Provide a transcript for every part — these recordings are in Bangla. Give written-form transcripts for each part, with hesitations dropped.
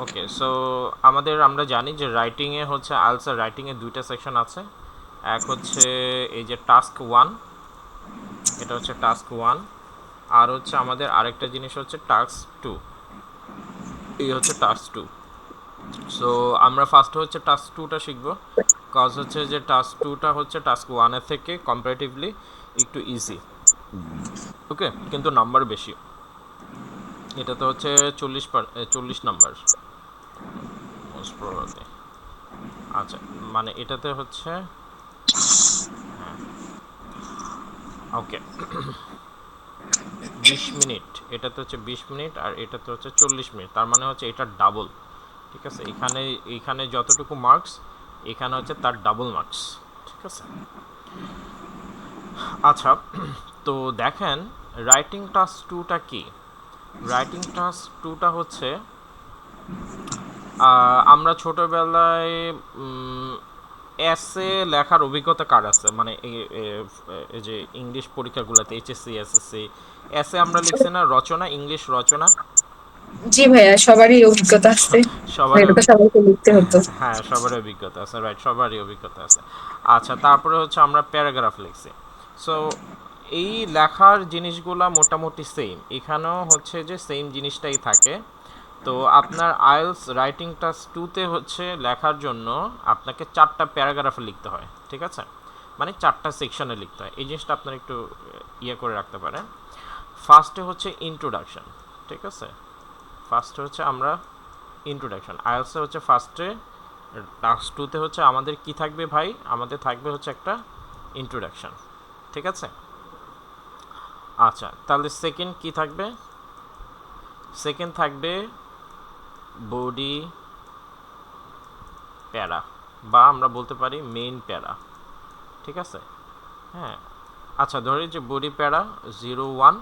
ওকে, সো আমরা জানি যে রাইটিংয়ে হচ্ছে আলসার রাইটিংয়ে দুইটা সেকশন আছে। এক হচ্ছে এই যে টাস্ক ওয়ান, এটা হচ্ছে টাস্ক ওয়ান। আর হচ্ছে আমাদের আরেকটা জিনিস হচ্ছে টাস্ক টু, এই হচ্ছে টাস্ক টু। সো আমরা ফার্স্ট হচ্ছে টাস্ক টুটা শিখবো, কজ হচ্ছে যে টাস্ক টুটা হচ্ছে টাস্ক ওয়ানের থেকে কম্পারেটিভলি একটু ইজি। ওকে, কিন্তু নাম্বার বেশি। এটাতে হচ্ছে 40 নাম্বার মোস্ট প্রবাবলি। আচ্ছা, মানে এটাতে হচ্ছে, ওকে, 20 মিনিট। এটাতে হচ্ছে 20 মিনিট আর এটাতে হচ্ছে 40 মিনিট, তার মানে হচ্ছে এটার ডাবল। ঠিক আছে, এখানে এখানে যতটুকু মার্কস, এখানে হচ্ছে তার ডাবল মার্কস। ঠিক আছে। আচ্ছা, তো দেখেন রাইটিং টাস্ক টুটা কি। রাইটিং টাস্ক টুটা হচ্ছে আমরা ছোটবেলায় এসে লেখার অভিজ্ঞতা কার আছে, মানে এই যে ইংলিশ পরীক্ষাগুলোতে এইচএসসি এসএসসি এসে আমরা লিখছি না, রচনা, ইংলিশ রচনা। জি ভাইয়া, সবারই অভিজ্ঞতা আছে। সবারই এটা তো সবাইকে লিখতে হতো। হ্যাঁ, সবারই অভিজ্ঞতা আছে, রাইট, সবারই অভিজ্ঞতা আছে। আচ্ছা, তারপরে হচ্ছে আমরা প্যারাগ্রাফ লিখছি। সো এই লেখার জিনিসগুলা মোটামুটি সেম, এখানেও হচ্ছে যে সেম জিনিসটাই থাকে। তো আপনার আইএলস রাইটিং টাস্ক টুতে হচ্ছে লেখার জন্য আপনাকে 4টা প্যারাগ্রাফে লিখতে হয়। ঠিক আছে, মানে 4টা সেকশনে লিখতে হয়। এই জিনিসটা আপনার একটু ইয়ে করে রাখতে পারেন। ফার্স্টে হচ্ছে ইন্ট্রোডাকশন। ঠিক আছে, ফার্স্টে হচ্ছে আমরা ইন্ট্রোডাকশন, আইএলসে হচ্ছে ফার্স্টে। টাস্ক টুতে হচ্ছে আমাদের কি থাকবে ভাই, আমাদের থাকবে হচ্ছে একটা ইন্ট্রোডাকশন। ঠিক আছে। আচ্ছা, তাহলে সেকেন্ড কি থাকবে? সেকেন্ড থাকবে বডি প্যারা, বা আমরা বলতে পারি মেইন প্যারা। ঠিক আছে, হ্যাঁ। আচ্ছা, ধরি যে বডি প্যারা 01।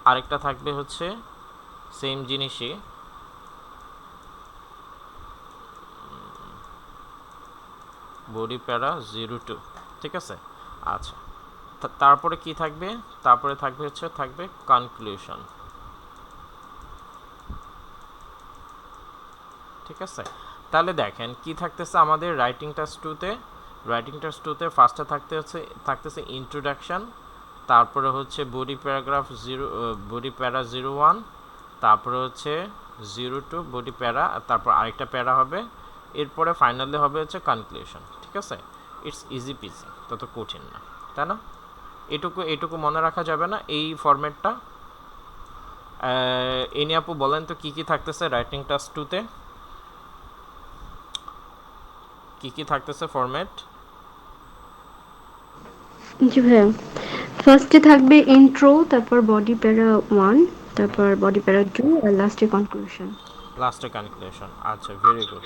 আরেকটা থাকবে হচ্ছে সেম জিনিসই, বডি প্যারা 02। ঠিক আছে। আচ্ছা, তারপরে কি থাকবে? তারপরে থাকবে হচ্ছে থাকবে কনক্লুশন। ঠিক আছে, তাহলে দেখেন কি থাকতেছে আমাদের রাইটিং টাস্ক টুতে। রাইটিং টাস্ক টুতে ফার্স্টে থাকতেছে ইন্ট্রোডাকশন, তারপরে হচ্ছে বডি প্যারাগ্রাফ জিরো, বডি প্যারা 01, তারপরে হচ্ছে 02 বডি প্যারা, তারপর আরেকটা প্যারা হবে, এরপরে ফাইনালি হবে হচ্ছে কনক্লুশন। ঠিক আছে, ইটস ইজি পিজি, তত কঠিন না, তাই না? এটুকু এটুকু মনে রাখা যাবে না এই ফরম্যাটটা? এনি আপু বলেন তো কি কি থাকতেছে রাইটিং টাস্ক টুতে, কি কি থাকতেছে ফরম্যাট? জি ভাইয়া, ফার্স্টে থাকবে ইন্ট্রো, তারপর বডি প্যারা 1, তারপর বডি প্যারা 2 আর লাস্টে কনক্লুশন। লাস্টে কনক্লুশন, আচ্ছা, ভেরি গুড।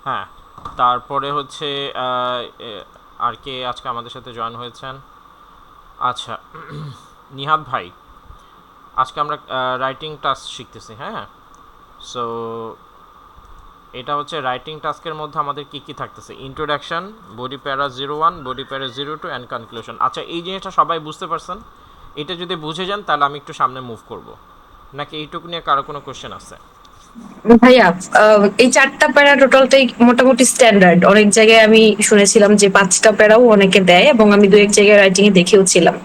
হ্যাঁ, তারপরে হচ্ছে আর কে আজকে আমাদের সাথে জয়েন হয়েছেন? আচ্ছা, নিহাত ভাই, আজকে আমরা রাইটিং টাস্ক শিখতেছি, হ্যাঁ। সো এটা হচ্ছে রাইটিং টাস্কের মধ্যে আমাদের কি কি থাকতেছে: ইন্ট্রোডাকশন, বডি প্যারা 01, বডি প্যারা 02 অ্যান্ড কনক্লুশন। আচ্ছা, এই জিনিসটা সবাই বুঝতে পারছেন? এটা যদি বুঝে যান তাহলে আমি একটু সামনে মুভ করব, নাকি এইটুকু নিয়ে কারো কোনো কোশ্চেন আছে? ভাইয়া, এই 4টা প্যারা টোটালটাই মোটামুটি স্ট্যান্ডার্ড। অনেক জায়গায় আমি শুনেছিলাম যে 5টা প্যারাও অনেকে দেয়, এবং আমি দু এক জায়গায় রাইটিং এ দেখেও ছিলাম।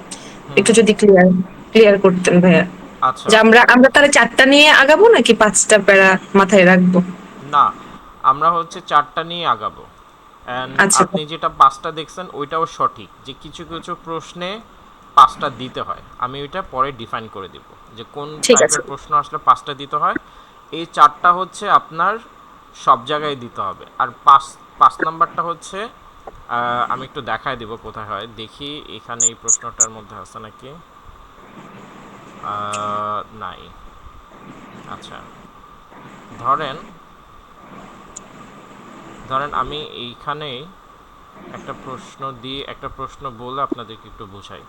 একটু যদি ক্লিয়ার ক্লিয়ার করতেন ভাইয়া, আচ্ছা, যে আমরা আমরা তাহলে 4টা নিয়ে আগাবো নাকি 5টা প্যারা মাথায় রাখবো? না, আমরা হচ্ছে 4টা নিয়ে আগাবো। অ্যান্ড আচ্ছা। আপনি যেটা 5টা দেখছেন ওইটাও সঠিক, যে কিছু কিছু প্রশ্নে 5টা দিতে হয়, আমি ওইটা পরে ডিফাইন করে দিব যে কোন ঠিক আছে। টাইপের প্রশ্ন আসলে 5টা দিতে হয়। এই 4টা হচ্ছে আপনার সব জায়গায় দিতে হবে। আর পাঁচ পাঁচ নাম্বারটা হচ্ছে আমি একটু দেখায় দিব কোথায় হয়, দেখি এখানে এই প্রশ্নটার মধ্যে আছে নাকি। নাই। আচ্ছা, ধরেন ধরেন আমি এইখানেই একটা প্রশ্ন দিয়ে একটা প্রশ্ন বলে আপনাদেরকে একটু বোঝাই।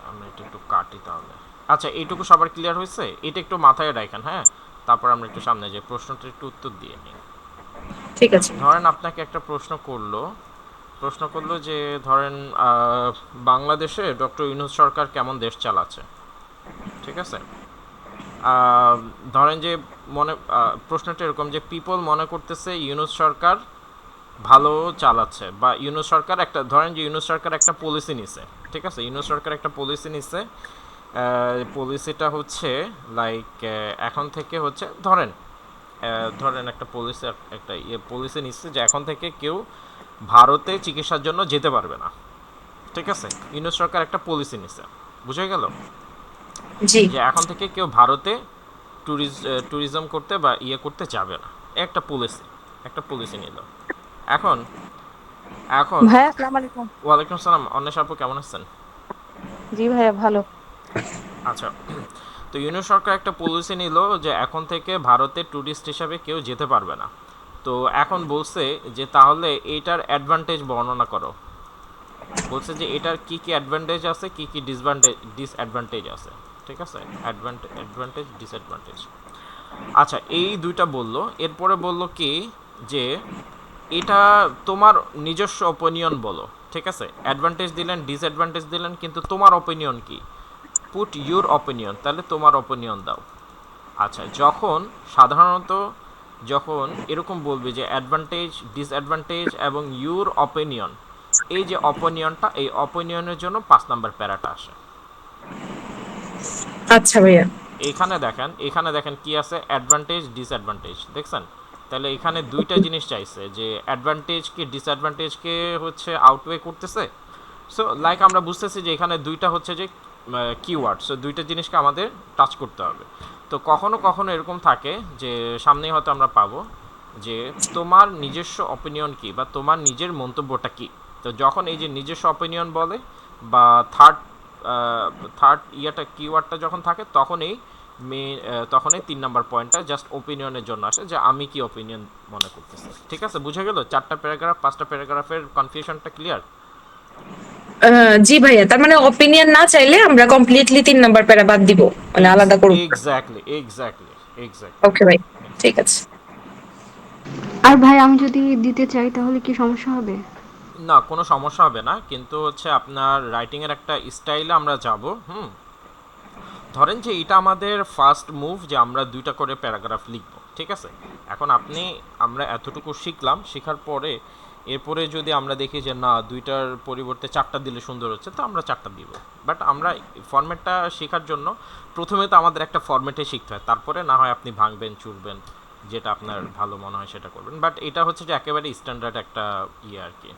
আমরা এটা একটু কাটি তাহলে। আচ্ছা, এইটুকু সবার ক্লিয়ার হয়েছে? এটা একটু মাথায় রাখেন, হ্যাঁ। তারপর আমরা একটু সামনে যাই, প্রশ্নটা একটু উত্তর দিয়ে নিই। ঠিক আছে। ধরেন আপনাকে একটা প্রশ্ন করলো যে ধরেন বাংলাদেশে ডক্টর ইউনূস সরকার কেমন দেশ চালাচ্ছে? ঠিক আছে। আহ, ধরেন যে প্রশ্নটা এরকম যে পিপল মনে করতেছে ইউনূস সরকার ভালো চালাচ্ছে, বা ইউনূস সরকার একটা, ধরেন যে ইউনূস সরকার একটা পলিসি নিছে, ঠিক আছে, ইউনূস সরকার একটা পলিসি নিছে, পলিসিটা হচ্ছে লাইক এখন থেকে হচ্ছে ধরেন ধরেন একটা পলিসি, একটা পলিসি নিচ্ছে যে এখন থেকে কেউ ভারতে চিকিৎসার জন্য যেতে পারবে না, ঠিক আছে, ইউনূস সরকার একটা পলিসি নিছে, বুঝে গেল, জি। যে এখন থেকে কেউ ভারতে ট্যুরিজম করতে বা করতে যাবে না, একটা পলিসি, একটা পলিসি নিল। এখন এখন ভাইয়া আসসালামু আলাইকুম। ওয়ালাইকুম সালাম, অন্বেষা আপু কেমন আছেন? জি ভাইয়া ভালো। আচ্ছা, তো ইউনিয়ন সরকার একটা পলিসি নিল যে এখন থেকে ভারতে ট্যুরিস্ট হিসাবে কেউ যেতে পারবে না। তো এখন বলছে যে তাহলে এইটার অ্যাডভান্টেজ বর্ণনা করো। বলছে যে এটার কি কি অ্যাডভান্টেজ আছে, কি কি ডিসঅ্যাডভান্টেজ আছে, ঠিক আছে, অ্যাডভান্টেজ ডিসঅ্যাডভান্টেজ। আচ্ছা, এই দুইটা বললো, এরপরে বললো কি যে এটা তোমার নিজস্ব ওপিনিয়ন বলো, ঠিক আছে, অ্যাডভান্টেজ দিলেন ডিসঅ্যাডভান্টেজ দিলেন, কিন্তু তোমার ওপিনিয়ন কি, পুট ইউর ওপিনিয়ন, তাহলে তোমার ওপিনিয়ন দাও। আচ্ছা, সাধারণত যখন এরকম বলবে যে অ্যাডভান্টেজ ডিসঅ্যাডভান্টেজ এবং ইউর অপিনিয়ন, এই যে অপিনিয়নটা, এই অপিনিয়নের জন্য 5 নম্বর প্যারাটা আসে। আচ্ছা ভাইয়া। এখানে দেখেন কি আছে, অ্যাডভান্টেজ ডিসঅ্যাডভান্টেজ দেখছেন। তাহলে এখানে দুইটা জিনিস চাইছে, যে অ্যাডভান্টেজকে ডিসঅ্যাডভান্টেজকে হচ্ছে আউটওয়ে করতেছে। সো লাইক আমরা বুঝতেছি যে এখানে দুইটা হচ্ছে যে কিওয়ার্ড, সো দুইটা জিনিসকে আমাদের টাচ করতে হবে। তো কখনো কখনো এরকম থাকে যে সামনেই হয়তো আমরা পাবো যে তোমার নিজস্ব অপিনিয়ন কি, বা তোমার নিজের মন্তব্যটা কি। তো যখন এই যে নিজস্ব অপিনিয়ন বলে, বা থার্ড থার্ড কিওয়ার্ডটা যখন থাকে, তখন এই 3 নম্বর পয়েন্টটা জাস্ট ওপিনিয়নের জন্য আসে, যে আমি কি ওপিনিয়ন মনে করতেছি। ঠিক আছে, বুঝে গেল 4টা প্যারাগ্রাফ 5টা প্যারাগ্রাফের কনফিউশনটা ক্লিয়ার? জি ভাইয়া, তার মানে অপিনিয়ন না চাইলে আমরা কমপ্লিটলি 3 নাম্বার প্যারা বাদ দিব, মানে আলাদা করব। Exactly exactly exactly. ওকে ভাই, ঠিক আছে। আর ভাই আমি যদি দিতে চাই তাহলে কি সমস্যা হবে? না, কোনো সমস্যা হবে না, কিন্তু হচ্ছে আপনার রাইটিংয়ের একটা স্টাইলে আমরা যাব। ধরেন যে এটা আমাদের ফার্স্ট মুভ, যে আমরা 2টা করে প্যারাগ্রাফ লিখব, ঠিক আছে। এখন আমরা এতটুকু শিখলাম, শেখার পরে এরপরে যদি আমরা দেখি যে না 2টার পরিবর্তে 4টা দিলে সুন্দর হচ্ছে, তো আমরা 4টা দিব। বাট আমরা ফরম্যাটটা শেখার জন্য প্রথমে তো আমাদের একটা ফরম্যাটে শিখতে হয়, তারপরে না হয় আপনি ভাঙবেন চুরবেন, যেটা আপনার ভালো মনে হয় সেটা করবেন। বাট এটা হচ্ছে যে একেবারে স্ট্যান্ডার্ড একটা আর কি,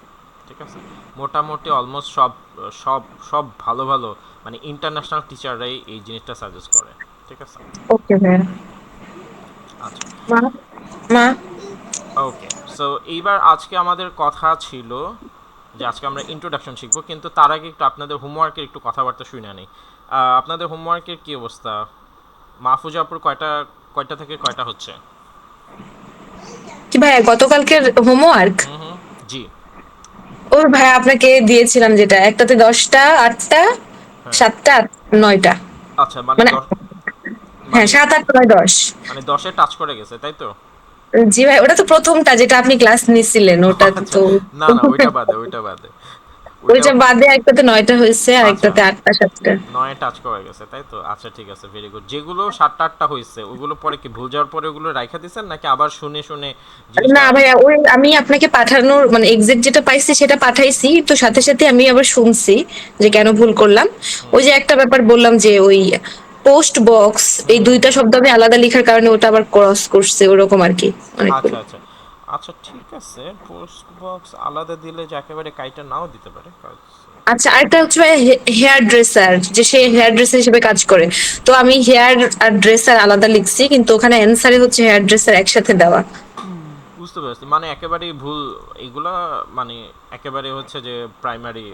ঠিক আছে। মোটামুটি অলমোস্ট সব সব সব ভালো ভালো মানে ইন্টারন্যাশনাল টিচাররাই এই জিনিসটা সাজেস্ট করে, ঠিক আছে। ওকে ভাইয়া। আচ্ছা, মা, মা। ওকে। সো এইবার আজকে আমাদের কথা ছিল যে আজকে আমরা ইন্ট্রোডাকশন শিখবো, কিন্তু তার আগে একটু আপনাদের হোমওয়ার্কের একটু কথাবার্তা শুনে নেই। আপনাদের হোমওয়ার্কের কি অবস্থা? মাহফুজাপুর কয়টা কয়টা থেকে কয়টা হচ্ছে? কি ভাইয়া, গতকালকের হোমওয়ার্ক? হুম হুম, জি। ওর ভাইয়া আপনাকে দিয়েছিলাম, যেটা একটাতে 10টা, 8টা, হ্যাঁ, 7টা, 9টা। আচ্ছা, মানে মানে হ্যাঁ, মানে 7, 8, 9, 10। মানে 10-এ টাচ করে গেছে, তাই তো? জি ভাই, ওটা তো প্রথমটা যেটা আপনি ক্লাস নিছিলেন, ওটা আচ্ছা, তো। না না, ওইটা বাদে, ওইটা বাদে, ওইটা। ওইটা বাদে একটাতে 9টা হয়েছে, আর আচ্ছা, একটাতে 8টা, 7টা। 9-এ টাচ করে গেছে, তাই তো? আচ্ছা, ঠিক আছে, ভেরি গুড। যেগুলো 7টা 8টা হয়েছে ওগুলো পরে কি ভুল যাওয়ার পরে ওগুলো রাইখা দিছেন, নাকি আবার শুনে শুনে জিনিসটা? না ভাইয়া, ওই আমি আপনাকে পাঠানোর মানে এক্সাক্ট যেটা পাইছি সেটা পাঠাইছি, তো সাথে সাথে আমি আবার শুনছি যে কেন ভুল করলাম। ওই যে একটা ব্যাপার বললাম যে ওই পোস্ট বক্স, এই দুইটা শব্দ আমি আলাদা লেখার কারণে ওটা আবার ক্রস করছে, ওরকম আর কি আচ্ছা অনেকগুলো। আচ্ছা আচ্ছা, ঠিক আছে, পোস্ট বক্স আলাদা দিলে যে একেবারে কাইটা নাও দিতে পারে কাজ। আচ্ছা, আরেকটা হচ্ছে হেয়ার ড্রেসার, যে সে হেয়ার ড্রেসার হিসেবে কাজ করে। তো আমি হেয়ার আর ড্রেসার আলাদা লিখছি, কিন্তু ওখানে অ্যান্সারে হচ্ছে হেয়ার ড্রেসার একসাথে দেওয়া। বুঝতে পেরেছি, মানে একেবারেই ভুল এগুলা, মানে একেবারে হচ্ছে যে প্রাইমারি,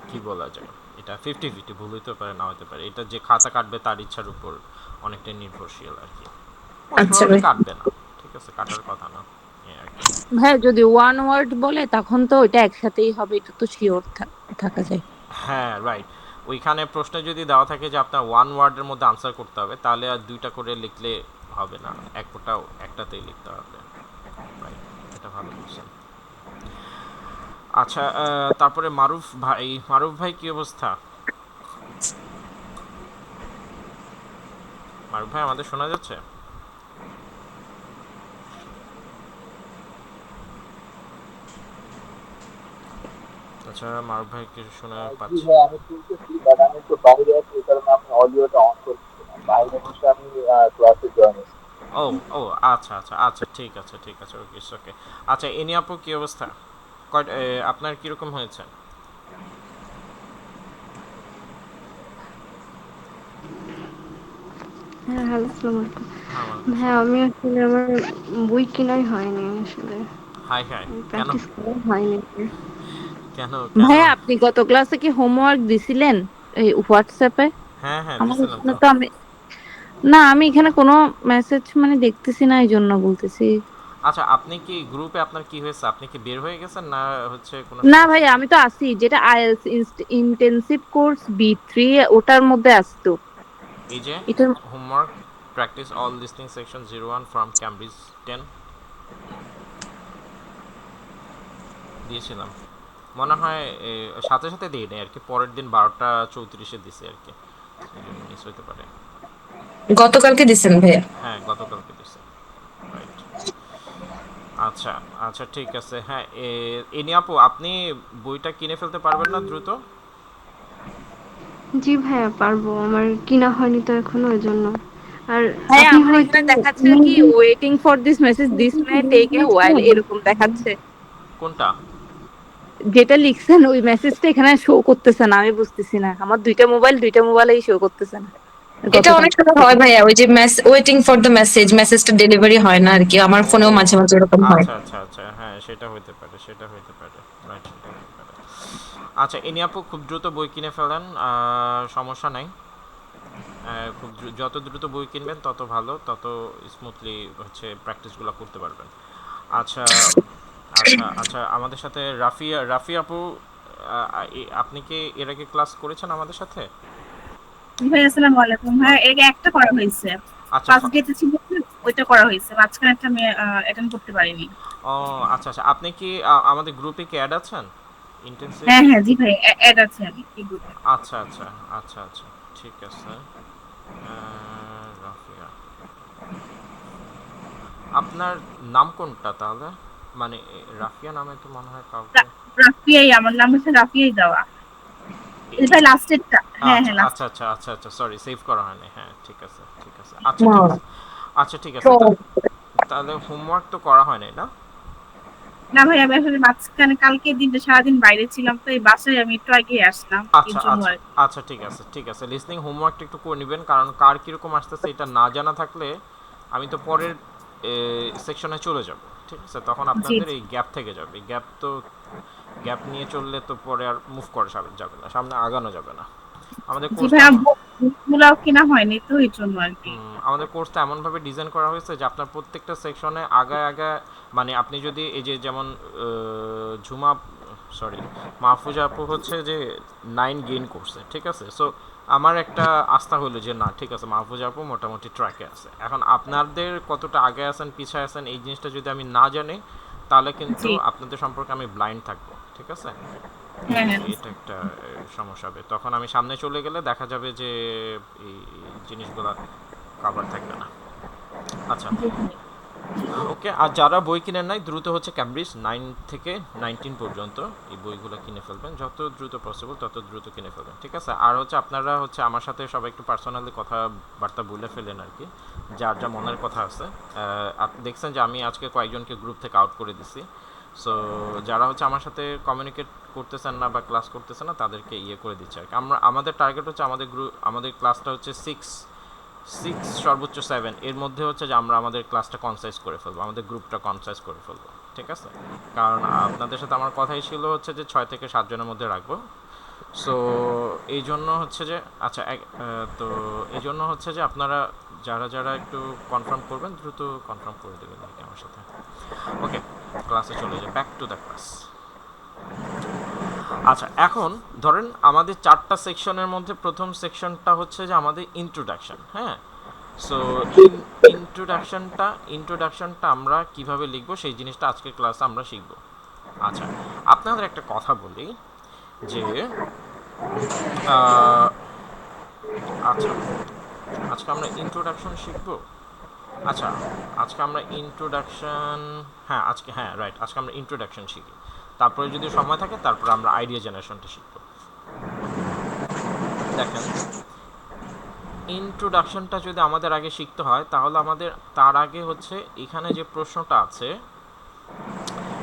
কি বলা যায়, এটা 50-50, ভুল হইতে পারে না হতে পারে, এটা যে খাতা কাটবে তার ইচ্ছার উপর অনেকটাই নির্ভরশীল আর কি। মনে আচ্ছা করলে ভাই। কাটবে না, ঠিক আছে, কাটার কথা না, এই আর কি। ভাইয়া যদি ওয়ান ওয়ার্ড বলে তখন তো ওইটা একসাথেই হবে, এটা তো শিওর থাকা যায়। হ্যাঁ, রাইট। ওইখানে প্রশ্নে যদি দেওয়া থাকে যে আপনার ওয়ান ওয়ার্ডের মধ্যে আনসার করতে হবে, তাহলে আর 2টা করে লিখলে হবে না, একটাতেই লিখতে হবে। রাইট, এটা ভালো বলছেন। আচ্ছা, তারপরে মারুফ ভাই কি অবস্থা? মারুফ ভাই আমাদের শোনা যাচ্ছে? আচ্ছা, মারুফ ভাইকে শোনা জি পাচ্ছি। ভাই, আমি শুনতেছি, বাট আমি তো বাইরে আছি, এই কারণে আমি অডিওটা অন করছি না। বাইরে বসে আমি ক্লাসে জয়েন হচ্ছি। ও ও আচ্ছা আচ্ছা আচ্ছা, ঠিক আছে ঠিক আছে, ওকে ওকে। আচ্ছা, এনি আপু কি অবস্থা? আপনার কিরকম হয়েছে? হ্যাঁ, হ্যালো, আসসালামু আলাইকুম। হ্যাঁ, ওয়ালাইকুম হ্যাঁ, আসসালাম। আমি আসলে আমার বই কেনাই হয়নি আসলে। High high. কেন? প্র্যাকটিস করা হয়নি। কেন কেন? ভাইয়া আপনি গত ক্লাসে কি হোমওয়ার্ক দিছিলেন এই হোয়াটসঅ্যাপে? হ্যাঁ হ্যাঁ, আমার দিছিলাম এখানে তো। তো আমি না, আমি এখানে কোনো মেসেজ মানে দেখতেছি না, এই জন্য বলতেছি। আচ্ছা, আপনি কি গ্রুপে, আপনার কি হয়েছে, আপনি কি বের হয়ে গেছেন না হচ্ছে কোনো না সমস্যা? ভাইয়া, আমি তো আছি, যেটা আইএলটিএস ইন্টেনসিভ কোর্স বি3, ওটার মধ্যে আছি তো। এই যে এটা homework, practice all listening section 01 from Cambridge 10 দিয়েছিলাম মনে হয়। সাথে সাথে দিই নাই আর কি, পরের দিন 12টা 34-এ দিছি আর কি, এই জন্য মিস হতে পারে। গতকালকে দিছেন ভাইয়া? হ্যাঁ, গতকালকে দিছি। রাইট। আচ্ছা আচ্ছা, ঠিক আছে। হ্যাঁ, এনি আপু, আপনি বইটা কিনে ফেলতে পারবেন না দ্রুত? জি ভাইয়া, পারবো। আমার কিনা হয়নি তো এখনো, এজন্য। আর ভাইয়া আপনি আমার হয়তো এখানে দেখাচ্ছে email কি, waiting for this message, this may take a while, দিয়েছিলেন? এরকম দেখাচ্ছে। কোনটা? যেটা লিখছেন ওই মেসেজটা এখানে শো করতেছে না, আমি বুঝতেছি না, আমার দুইটা মোবাইলেই শো করতেছে না এটা গতকাল অনেক সময় থেকে। হয় ভাইয়া, ওই যে ওয়েটিং ফর দ্য মেসেজটা ডেলিভারি হয় না আর কি, আমার ও ফোনেও মাঝে মাঝে এরকম হয়। আচ্ছা আচ্ছা আচ্ছা, হ্যাঁ সেটা হইতে পারে, সেটা হইতে পারে। রাইট, সেটা হইতে পারে। আচ্ছা, এনি আপু খুব দ্রুত বই কিনে ফেলেন, সমস্যা নাই। খুব যত দ্রুত বই কিনবেন তত ভালো, তত স্মুথলি হচ্ছে প্র্যাকটিসগুলো করতে পারবেন। আচ্ছা আচ্ছা আচ্ছা, আমাদের সাথে রাফিয়া, রাফি আপু, আপনি কি এর আগে ক্লাস করেছেন আমাদের সাথে? ভাই আসসালামু আলাইকুম। হ্যাঁ, এর আগে একটা করা হয়েছে। আচ্ছা ফার্স্ট ডেতে ছিল কি, ওইটা করা হয়েছে, মাঝখানে একটা আমি অ্যাটেন্ড করতে পারিনি। ও আচ্ছা আচ্ছা, আপনি কি আমাদের গ্রুপে কি অ্যাড আছেন ইন্টেন্সিভ? হ্যাঁ হ্যাঁ, জি ভাই, অ্যাড আছে আমি এই গ্রুপে। আচ্ছা আচ্ছা আচ্ছা আচ্ছা, ঠিক আছে। রাফিয়া, আপনার নাম কোনটা তাহলে? মানে রাফিয়া নামে তো মনে হয় কাউকে। রাফিয়াই, আমার নাম হচ্ছে রাফিয়াই দেওয়া। এই ভাই লাস্টেরটা, হ্যাঁ আচ্ছা হ্যাঁ লাস্ট। আচ্ছা আচ্ছা আচ্ছা আচ্ছা, সরি, সেভ করা হয়নি। হ্যাঁ, ঠিক আছে ঠিক আছে, আচ্ছা না, ঠিক আছে। আচ্ছা ঠিক আছে, তাহলে হোমওয়ার্ক তো করা হয় নাই না? না ভাই, আমি আসলে মাঝখানে কালকে দিনটা সারাদিন বাইরে ছিলাম, তো এই বাসায় আমি একটু আগে আসলাম, এর আচ্ছা জন্য আচ্ছা আর কি। আচ্ছা, ঠিক আছে ঠিক আছে, লিসনিং হোমওয়ার্কটা একটু করে নেবেন, কারণ কার কীরকম আসতেছে এটা না জানা থাকলে আমি তো পরের সেকশনে চলে যাব, ঠিক আছে? তখন জি আপনাদের জি এই গ্যাপ থেকে যাবে, এই গ্যাপ তো, গ্যাপ নিয়ে চললে তো পরে আর মুভ করা যাবে না, সামনে আগানো যাবে না। আমাদের জি কোর্সটা ভাই, আমার বুকগুলাও কেনা হয়নি তো, এই জন্য আর কি। আমাদের কোর্সটা এমনভাবে ডিজাইন করা হয়েছে যে আপনার প্রত্যেকটা সেকশনে আগায় আগায়, মানে আপনি যদি এই যে যেমন ঝুমা, সরি, মাহফুজা আপু হচ্ছে যে 9 গেইন করছে, ঠিক আছে? সো আমার একটা আস্থা হলো যে না, ঠিক আছে, মাহফুজা আপু মোটামুটি ট্র্যাকে আছে। এখন আপনাদের কতটা আগে আছেন পিছায় আছেন এই জিনিসটা যদি আমি না জানি, তাহলে কিন্তু জি, আপনাদের সম্পর্কে আমি ব্লাইন্ড থাকবো, ঠিক আছে? হ্যাঁ হ্যাঁ, এটা একটা সমস্যা হবে, তখন আমি সামনে চলে গেলে দেখা যাবে যে এই জিনিসগুলো কাভার থাকবে না। আচ্ছা, জি ভাই। ওকে। আর যারা বই কিনেন নাই, দ্রুত হচ্ছে ক্যামব্রিজ 9 থেকে 19 পর্যন্ত এই বইগুলো কিনে ফেলবেন, যত দ্রুত পসিবল তত দ্রুত কিনে ফেলবেন, ঠিক আছে? আর হচ্ছে আপনারা হচ্ছে আমার সাথে সবাই একটু পার্সোনালি কথাবার্তা বলে ফেলেন আর কি, যার যা মনের কথা আছে। আপনি দেখছেন যে আমি আজকে কয়েকজনকে গ্রুপ থেকে আউট করে দিছি। সো যারা হচ্ছে আমার সাথে কমিউনিকেট করতেছেন না বা ক্লাস করতেছেন না, তাদেরকে ইয়ে করে দিচ্ছে আর কি। আমাদের টার্গেট হচ্ছে, আমাদের ক্লাসটা হচ্ছে 6 সর্বোচ্চ 7 এর মধ্যে হচ্ছে যে আমরা আমাদের ক্লাসটা কনসাইজ করে ফেলবো, আমাদের গ্রুপটা কনসাইজ করে ফেলবো, ঠিক আছে? কারণ আপনাদের সাথে আমার কথাই ছিল হচ্ছে যে 6 থেকে 7 জনের মধ্যে রাখবো। সো এই জন্য হচ্ছে যে, আচ্ছা, তো এই জন্য হচ্ছে যে আপনারা যারা যারা একটু কনফার্ম করবেন, দ্রুত কনফার্ম করে দেবেন আর কি আমার সাথে। ওকে, ক্লাসে চলে যাই, ব্যাক টু দ্য ক্লাস। আচ্ছা, এখন ধরেন আমাদের 4টা সেকশনের মধ্যে প্রথম সেকশনটা হচ্ছে যে আমাদের ইন্ট্রোডাকশন, হ্যাঁ? সো ইন্ট্রোডাকশনটা আমরা কিভাবে লিখবো সেই জিনিসটা আজকের ক্লাসে আমরা শিখবো। আচ্ছা, আপনাদের একটা কথা বলি যে আহ, আচ্ছা, আজকে আমরা ইন্ট্রোডাকশন শিখব। আচ্ছা, আজকে আমরা ইন্ট্রোডাকশন, হ্যাঁ আজকে, হ্যাঁ রাইট, আজকে আমরা ইন্ট্রোডাকশন শিখি, তারপরে যদি সময় থাকে তারপরে আমরা আইডিয়া জেনারেশনটা শিখব। দেখেন, ইন্ট্রোডাকশনটা যদি আমাদের আগে শিখতে হয় তাহলে আমাদের তার আগে হচ্ছে এখানে যে প্রশ্নটা আছে,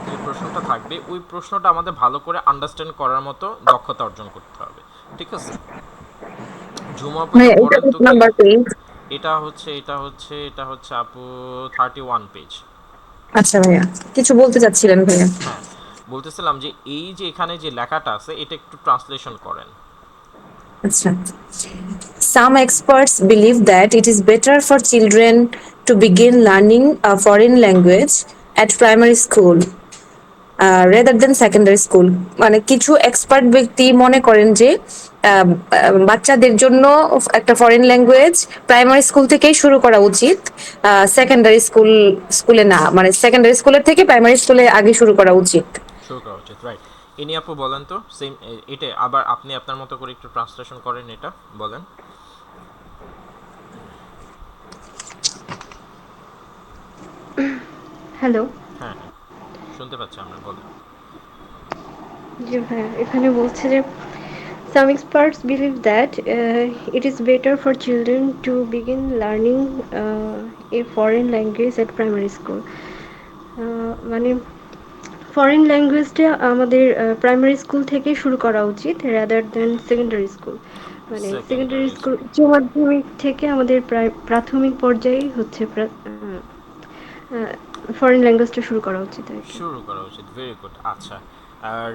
যে প্রশ্নটা থাকবে ওই প্রশ্নটা আমাদের ভালো করে আন্ডারস্ট্যান্ড করার মতো দক্ষতা অর্জন করতে হবে, ঠিক আছে? ঝুমা আপু ভাইয়া একটু এটা পড়েন কত তো কি। Number page? এটা হচ্ছে আপু 31 পেজ। আচ্ছা ভাইয়া, কিছু বলতে চাচ্ছিলেন ভাইয়া? হ্যাঁ, বলতেছিলাম যে এই যে এখানে যে লেখাটা আছে এটা একটু ট্রান্সলেশন করেন। আচ্ছা। Some experts believe that it is better for children to begin learning a foreign language at primary school rather than secondary school. মানে কিছু এক্সপার্ট ব্যক্তি মনে করেন যে বাচ্চাদের জন্য একটা ফরেন ল্যাঙ্গুয়েজ প্রাইমারি স্কুল থেকেই শুরু করা উচিত, সেকেন্ডারি স্কুলে না, মানে সেকেন্ডারি স্কুলের থেকে প্রাইমারি স্কুলে আগে শুরু করা উচিত। শুরু করা উচিত, রাইট। ইনি আপু বলেন তো সেম, এটা আবার আপনি আপনার মতো করে একটু ট্রান্সলেশন করেন, এটা বলেন। হ্যালো। হ্যাঁ হ্যাঁ, শুনতে পাচ্ছি আমরা, বলেন। জি ভাইয়া, এখানে বলছে যে some experts believe that it is better for children to begin learning a foreign language at primary school. মানে ফরেন ল্যাঙ্গুয়েজটা আমাদের প্রাইমারি স্কুল থেকে শুরু করা উচিত রাদার দ্যান সেকেন্ডারি স্কুল। মানে সেকেন্ডারি সেকেন্ডারি স্কুল স্কুল উচ্চ মাধ্যমিক থেকে আমাদের প্রাথমিক পর্যায়ে হচ্ছে ফরেন ল্যাঙ্গুয়েজটা শুরু করা উচিত আর কি। শুরু করা উচিত, ভেরি গুড। আচ্ছা,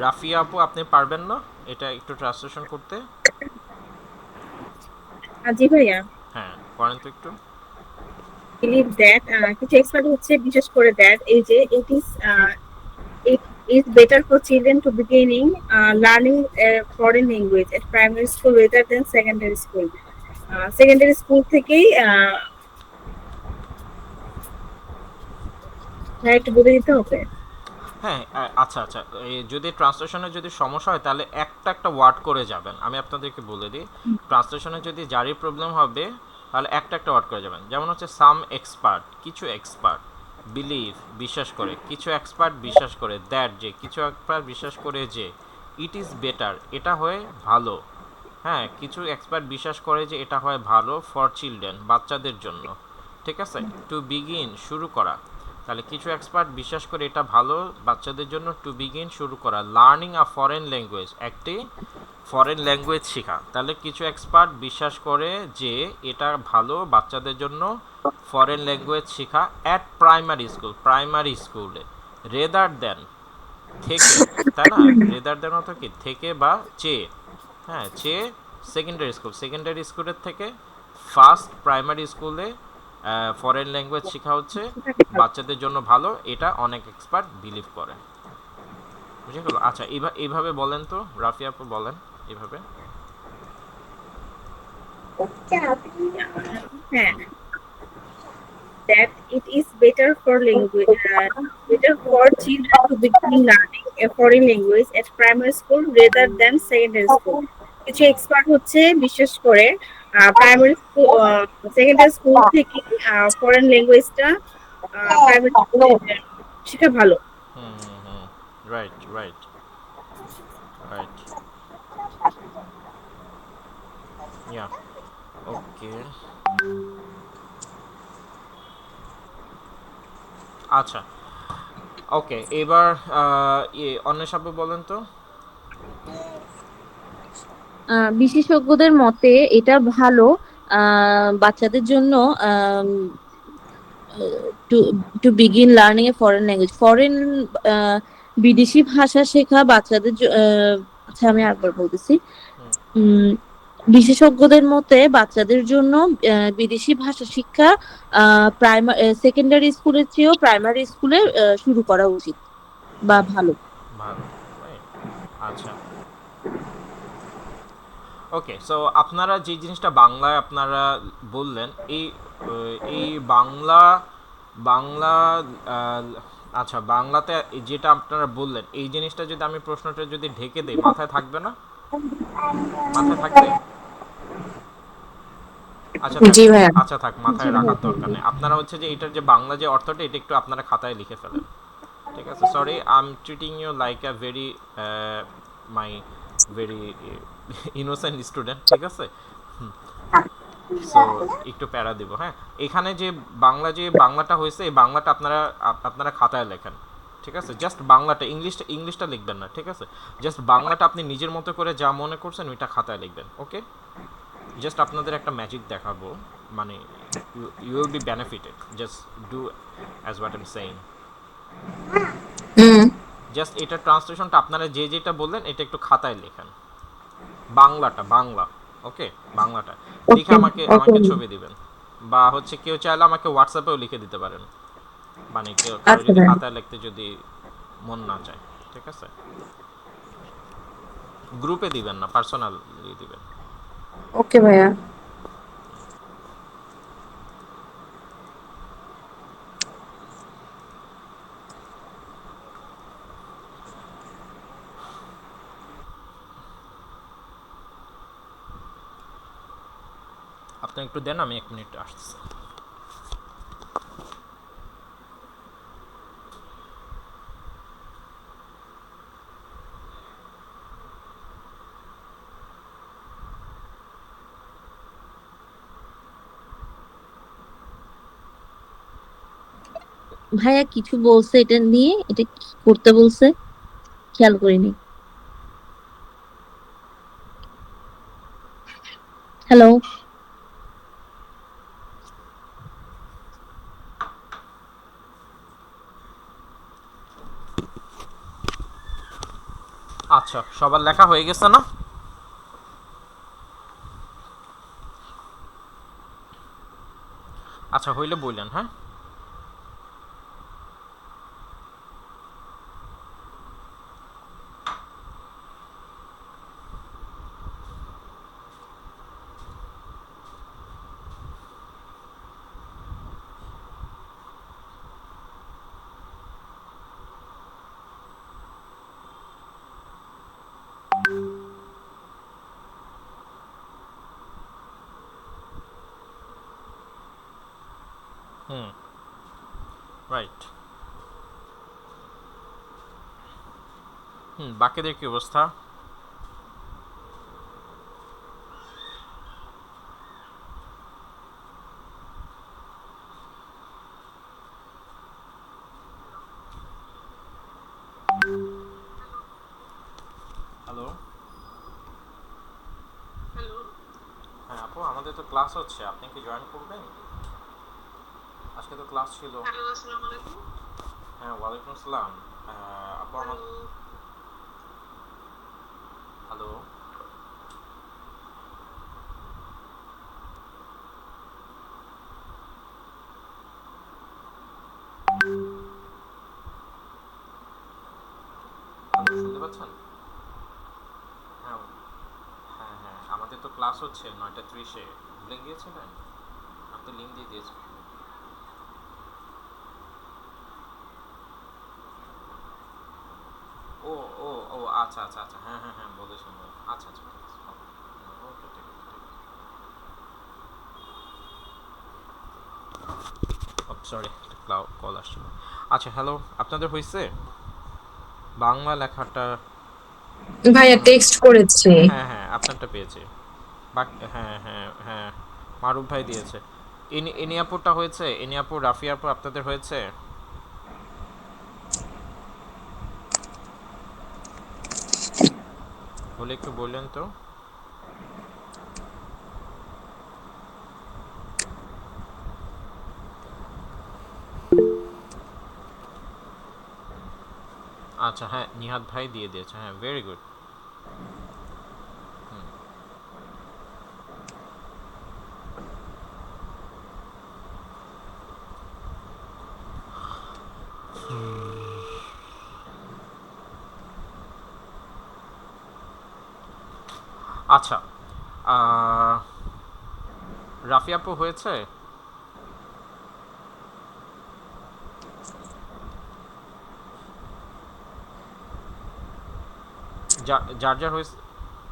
রাফিয়া আপু আপনি পারবেন না এটা একটু ট্রান্সলেশন করতে? জি ভাইয়া। হ্যাঁ, করেন তো একটু। বিলিভ দ্যাট, কিছু এক্সপার্ট হচ্ছে বিশেষ করে দ্যাট এই যে it is better for children to beginning learning a foreign language at primary school rather than secondary school. Secondary school থেকেই একটু বলে দিতে হবে। হ্যাঁ, আচ্ছা আচ্ছা, যদি ট্রান্সলেশনে যদি সমস্যা হয় তাহলে একটা একটা ওয়ার্ড করে যাবেন, আমি আপনাদেরকে বলে দিই। ট্রান্সলেশনে যদি যারই প্রবলেম হবে তাহলে একটা একটা ওয়ার্ড করে যাবেন, যেমন হচ্ছে সাম এক্সপার্ট, কিছু এক্সপার্ট, বিলিভ বিশ্বাস করে, কিছু এক্সপার্ট বিশ্বাস করে, দ্যাট যে, কিছু এক্সপার্ট বিশ্বাস করে যে, ইট ইজ বেটার এটা হয় ভালো, হ্যাঁ কিছু এক্সপার্ট বিশ্বাস করে যে এটা হয় ভালো, ফর চিলড্রেন বাচ্চাদের জন্য, ঠিক আছে? টু বিগিন শুরু করা, তাহলে কিছু এক্সপার্ট বিশ্বাস করে এটা ভালো বাচ্চাদের জন্য, টু বিগিন শুরু করা, লার্নিং আ ফরেন ল্যাঙ্গুয়েজ একটি ফরেন ল্যাঙ্গুয়েজ শেখা, তাহলে কিছু এক্সপার্ট বিশ্বাস করে যে এটা ভালো বাচ্চাদের জন্য ফরেন ল্যাঙ্গুয়েজ শেখা অ্যাট প্রাইমারি স্কুলে, রেদার দেন থেকে, তাই না? রেদার দেন অর্থ কি থেকে বা চেয়ে, হ্যাঁ চেয়ে সেকেন্ডারি স্কুলের থেকে ফার্স্ট প্রাইমারি স্কুলে ফরেন ল্যাঙ্গুয়েজ শেখা হচ্ছে বাচ্চাদের জন্য ভালো, এটা অনেক এক্সপার্ট বিলিভ করে, বুঝে গেল? আচ্ছা, এইভাবে বলেন তো, রাফিয়া আপু বলেন এইভাবে। হ্যাঁ, that it is better for better for children to begin learning a foreign language at primary school rather than secondary school. কিছু এক্সপার্ট হচ্ছে বিশেষ করে প্রাইমারি স্কুল সেকেন্ডারি স্কুল থেকে ফরেন ল্যাঙ্গুয়েজটা প্রাইমারি স্কুলে শেখা ভালো। হুম হুম হুম, রাইট রাইট রাইট, ইয়া, ওকে। আচ্ছা, ওকে, এবার অন্বেষাবু বলেন তো। বিশেষজ্ঞদের মতে এটা ভালো বাচ্চাদের জন্য to to begin learning a foreign language, foreign বিদেশি ভাষা শেখা বাচ্চাদের আচ্ছা আমি আরেকবার বলতেছি। উম, বিশেষজ্ঞদের মতে বাচ্চাদের জন্য বিদেশি ভাষা শিক্ষা সেকেন্ডারি স্কুলের চেয়েও প্রাইমারি স্কুলে শুরু করা উচিত বা ভালো। ভালো, right? আচ্ছা, ওকে। সো আপনারা যে জিনিসটা বাংলায় আপনারা বললেন, এই বাংলা বাংলা আচ্ছা, বাংলাতে যেটা আপনারা বললেন এই জিনিসটা যদি আমি প্রশ্নটা যদি ঢেকে দেই, মাথায় থাকবে না? মাথায় থাকবে? আচ্ছা থাক, জি ভাইয়া। আচ্ছা থাক, মাথায় রাখার দরকার নেই। আপনারা হচ্ছে যে এটার যে বাংলা যে অর্থটা এটা একটু আপনারা খাতায় লিখে ফেলেন, ঠিক আছে? Sorry, I am treating you like a very my very innocent student, ঠিক আছে? সো একটু প্যারা দিব, হ্যাঁ। এখানে যে বাংলা যে বাংলাটা হয়েছে এই বাংলাটা আপনারা আপনারা খাতায় লেখেন, ঠিক আছে? জাস্ট বাংলাটা, ইংলিশটা লিখবেন না, ঠিক আছে? জাস্ট বাংলাটা আপনি নিজের মতো করে যা মনে করছেন ওইটা খাতায় লিখবেন, ওকে? জাস্ট আপনাদের একটা ম্যাজিক দেখাবো, মানে you will be benefited, just do as what I am saying. Hmm. Just এটা ট্রান্সলেশনটা আপনারা যে যেটা বললেন এটা একটু খাতায় লেখেন, বাংলাটা, বাংলা, ওকে? বাংলাটা লিখে ওকে আমাকে ওকে। আমাকে ছবি দিবেন, বা হচ্ছে কেউ চাইলে আমাকে হোয়াটসঅ্যাপেও লিখে দিতে পারেন, মানে কেউ কারো আচ্ছা যদি ভাইয়া। খাতায় লিখতে যদি মন না চায়, ঠিক আছে? গ্রুপে দিবেন না, পার্সোনালি দিবেন। ওকে ভাইয়া। আপনি একটু দেন, আমি 1 মিনিট আসতেছি। ভাইয়া কিছু বলছে এটা নিয়ে, এটা কি করতে বলছে খেয়াল করিনি। হ্যালো। আচ্ছা, সবার লেখা হয়ে গেছে না? আচ্ছা, হইলে বললেন, হ্যাঁ। হুম, রাইট। বাকিদের কি অবস্থা? হ্যালো। হ্যাঁ আপু, আমাদের তো ক্লাস হচ্ছে, আপনি কি জয়েন করবেন? আজকে তো ক্লাস ছিল। হ্যাঁ, ওয়ালাইকুম আসসালাম। আপু আমার, হ্যালো। হ্যালো, শুনতে পাচ্ছেন? হ্যাঁ, হ্যাঁ হ্যাঁ, আমাদের তো ক্লাস হচ্ছে 9টা 30-এ। ভুলে গিয়েছিলেন? আমি তো লিঙ্ক দিয়ে দিয়েছি। ও ও ও, আচ্ছা আচ্ছা আচ্ছা, হ্যাঁ হ্যাঁ হ্যাঁ, বলেছেন আচ্ছা আচ্ছা, ঠিক আছে, ওকে, ঠিক আছে, ঠিক আছে। সরি, কল আসছিল। আচ্ছা, হ্যালো, আপনাদের হয়েছে বাংলা লেখাটা? ভাইয়া টেক্সট করেছি। হ্যাঁ হ্যাঁ, আপনারটা পেয়েছি। হ্যাঁ হ্যাঁ হ্যাঁ, মারুফ ভাই দিয়েছে। এনিয়াপুরটা হয়েছে? এনিয়াপুর, রাফিয়াপুর আপনাদের হয়েছে? হলে একটু বললেন তো। আচ্ছা, হ্যাঁ, নিহাত ভাই দিয়ে দিয়েছে, হ্যাঁ, ভেরি গুড। আচ্ছা, রাফিয়াপু হয়েছে? যার যার হয়েছে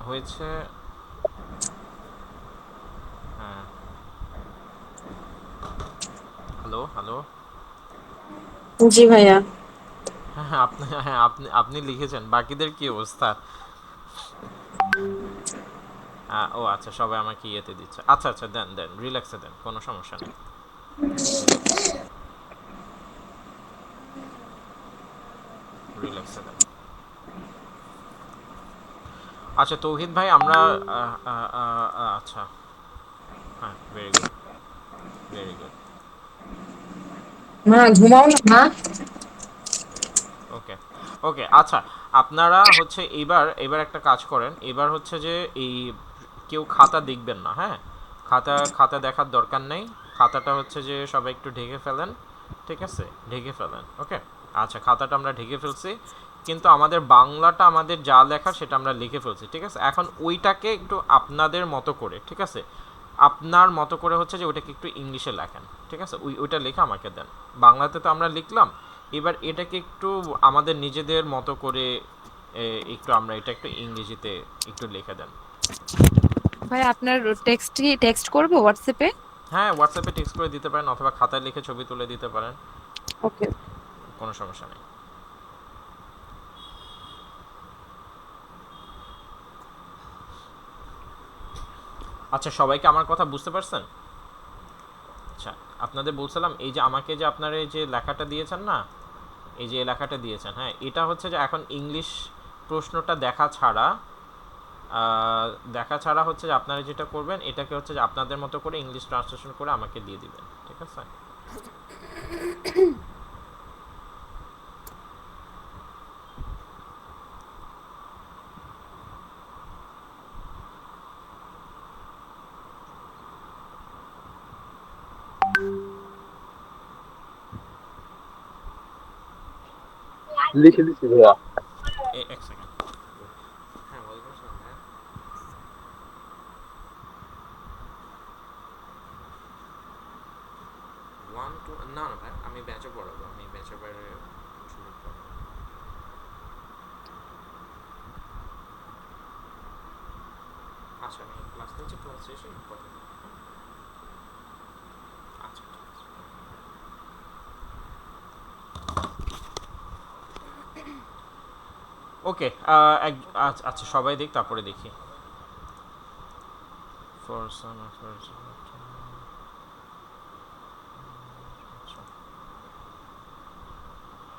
হয়েছে, হ্যাঁ, হ্যালো হ্যালো। জি ভাইয়া। আপনি লিখেছেন, বাকিদের কি অবস্থা? ও আচ্ছা, সবাই আমাকে ইয়েতে দিচ্ছে। আচ্ছা আচ্ছা, দেন দেন, রিল্যাক্সে দেন, কোনো সমস্যা নেই। রিল্যাক্সে দেন। আচ্ছা তৌহিদ ভাই, আমরা আচ্ছা, হ্যাঁ, ভেরি গুড, ভেরি গুড। মা ঘুমাও না মা। ওকে ওকে, আচ্ছা আপনারা হচ্ছে এবার এবার একটা কাজ করেন। এবার হচ্ছে যে এই কেউ খাতা দেখবেন না, হ্যাঁ? খাতা খাতা দেখার দরকার নেই। খাতাটা হচ্ছে যে সবাই একটু ঢেকে ফেলেন, ঠিক আছে? ঢেকে ফেলেন, ওকে? আচ্ছা, খাতাটা আমরা ঢেকে ফেলছি, কিন্তু আমাদের বাংলাটা, আমাদের যা লেখা সেটা আমরা লিখে ফেলছি, ঠিক আছে? এখন ওইটাকে একটু আপনাদের মতো করে, ঠিক আছে, আপনার মতো করে হচ্ছে যে ওইটাকে একটু ইংলিশে লেখেন, ঠিক আছে? ওইটা লেখা আমাকে দেন। বাংলাতে তো আমরা লিখলাম, এবার এটাকে একটু আমাদের নিজেদের মতো করে একটু আমরা এটা একটু ইংরেজিতে একটু লিখে দেন। ভাই আপনার টেক্সট করবো হোয়াটসঅ্যাপে? হ্যাঁ, হোয়াটসঅ্যাপে টেক্সট করে দিতে পারেন, অথবা খাতায় লিখে ছবি তুলে দিতে পারেন, ওকে। কোনো সমস্যা নেই। আচ্ছা, সবাইকে আমার কথা বুঝতে পারছেন? আচ্ছা, আপনাদের বলছিলাম, এই যে আমাকে যে আপনারা এই যে লেখাটা দিয়েছেন না, এই যে লেখাটা দিয়েছেন, হ্যাঁ, এটা হচ্ছে যে এখন ইংলিশ প্রশ্নটা দেখা ছাড়া হচ্ছে যে আপনারা যেটা করবেন, এটাকে হচ্ছে যে আপনাদের মতো করে ইংলিশ ট্রান্সলেশন করে আমাকে দিয়ে দিবেন, ঠিক আছে? লিখে দিচ্ছি ভাইয়া। এক সেকেন্ড। হ্যাঁ, ওয়ালাইকুম আসসালাম ভাইয়া। ওয়ান টু, না না ভাই, আমি ব্যাচে পড়াবো, আমি ব্যাচের বাইরে সুযোগ পাবো না। আচ্ছা, আমি ক্লাস নিচ্ছি, ক্লাস শেষে কথা বলবো, হ্যাঁ? আচ্ছা, ঠিক আছে। ওকে, আচ্ছা সবাই দেখ, তারপরে দেখি। ফর সাম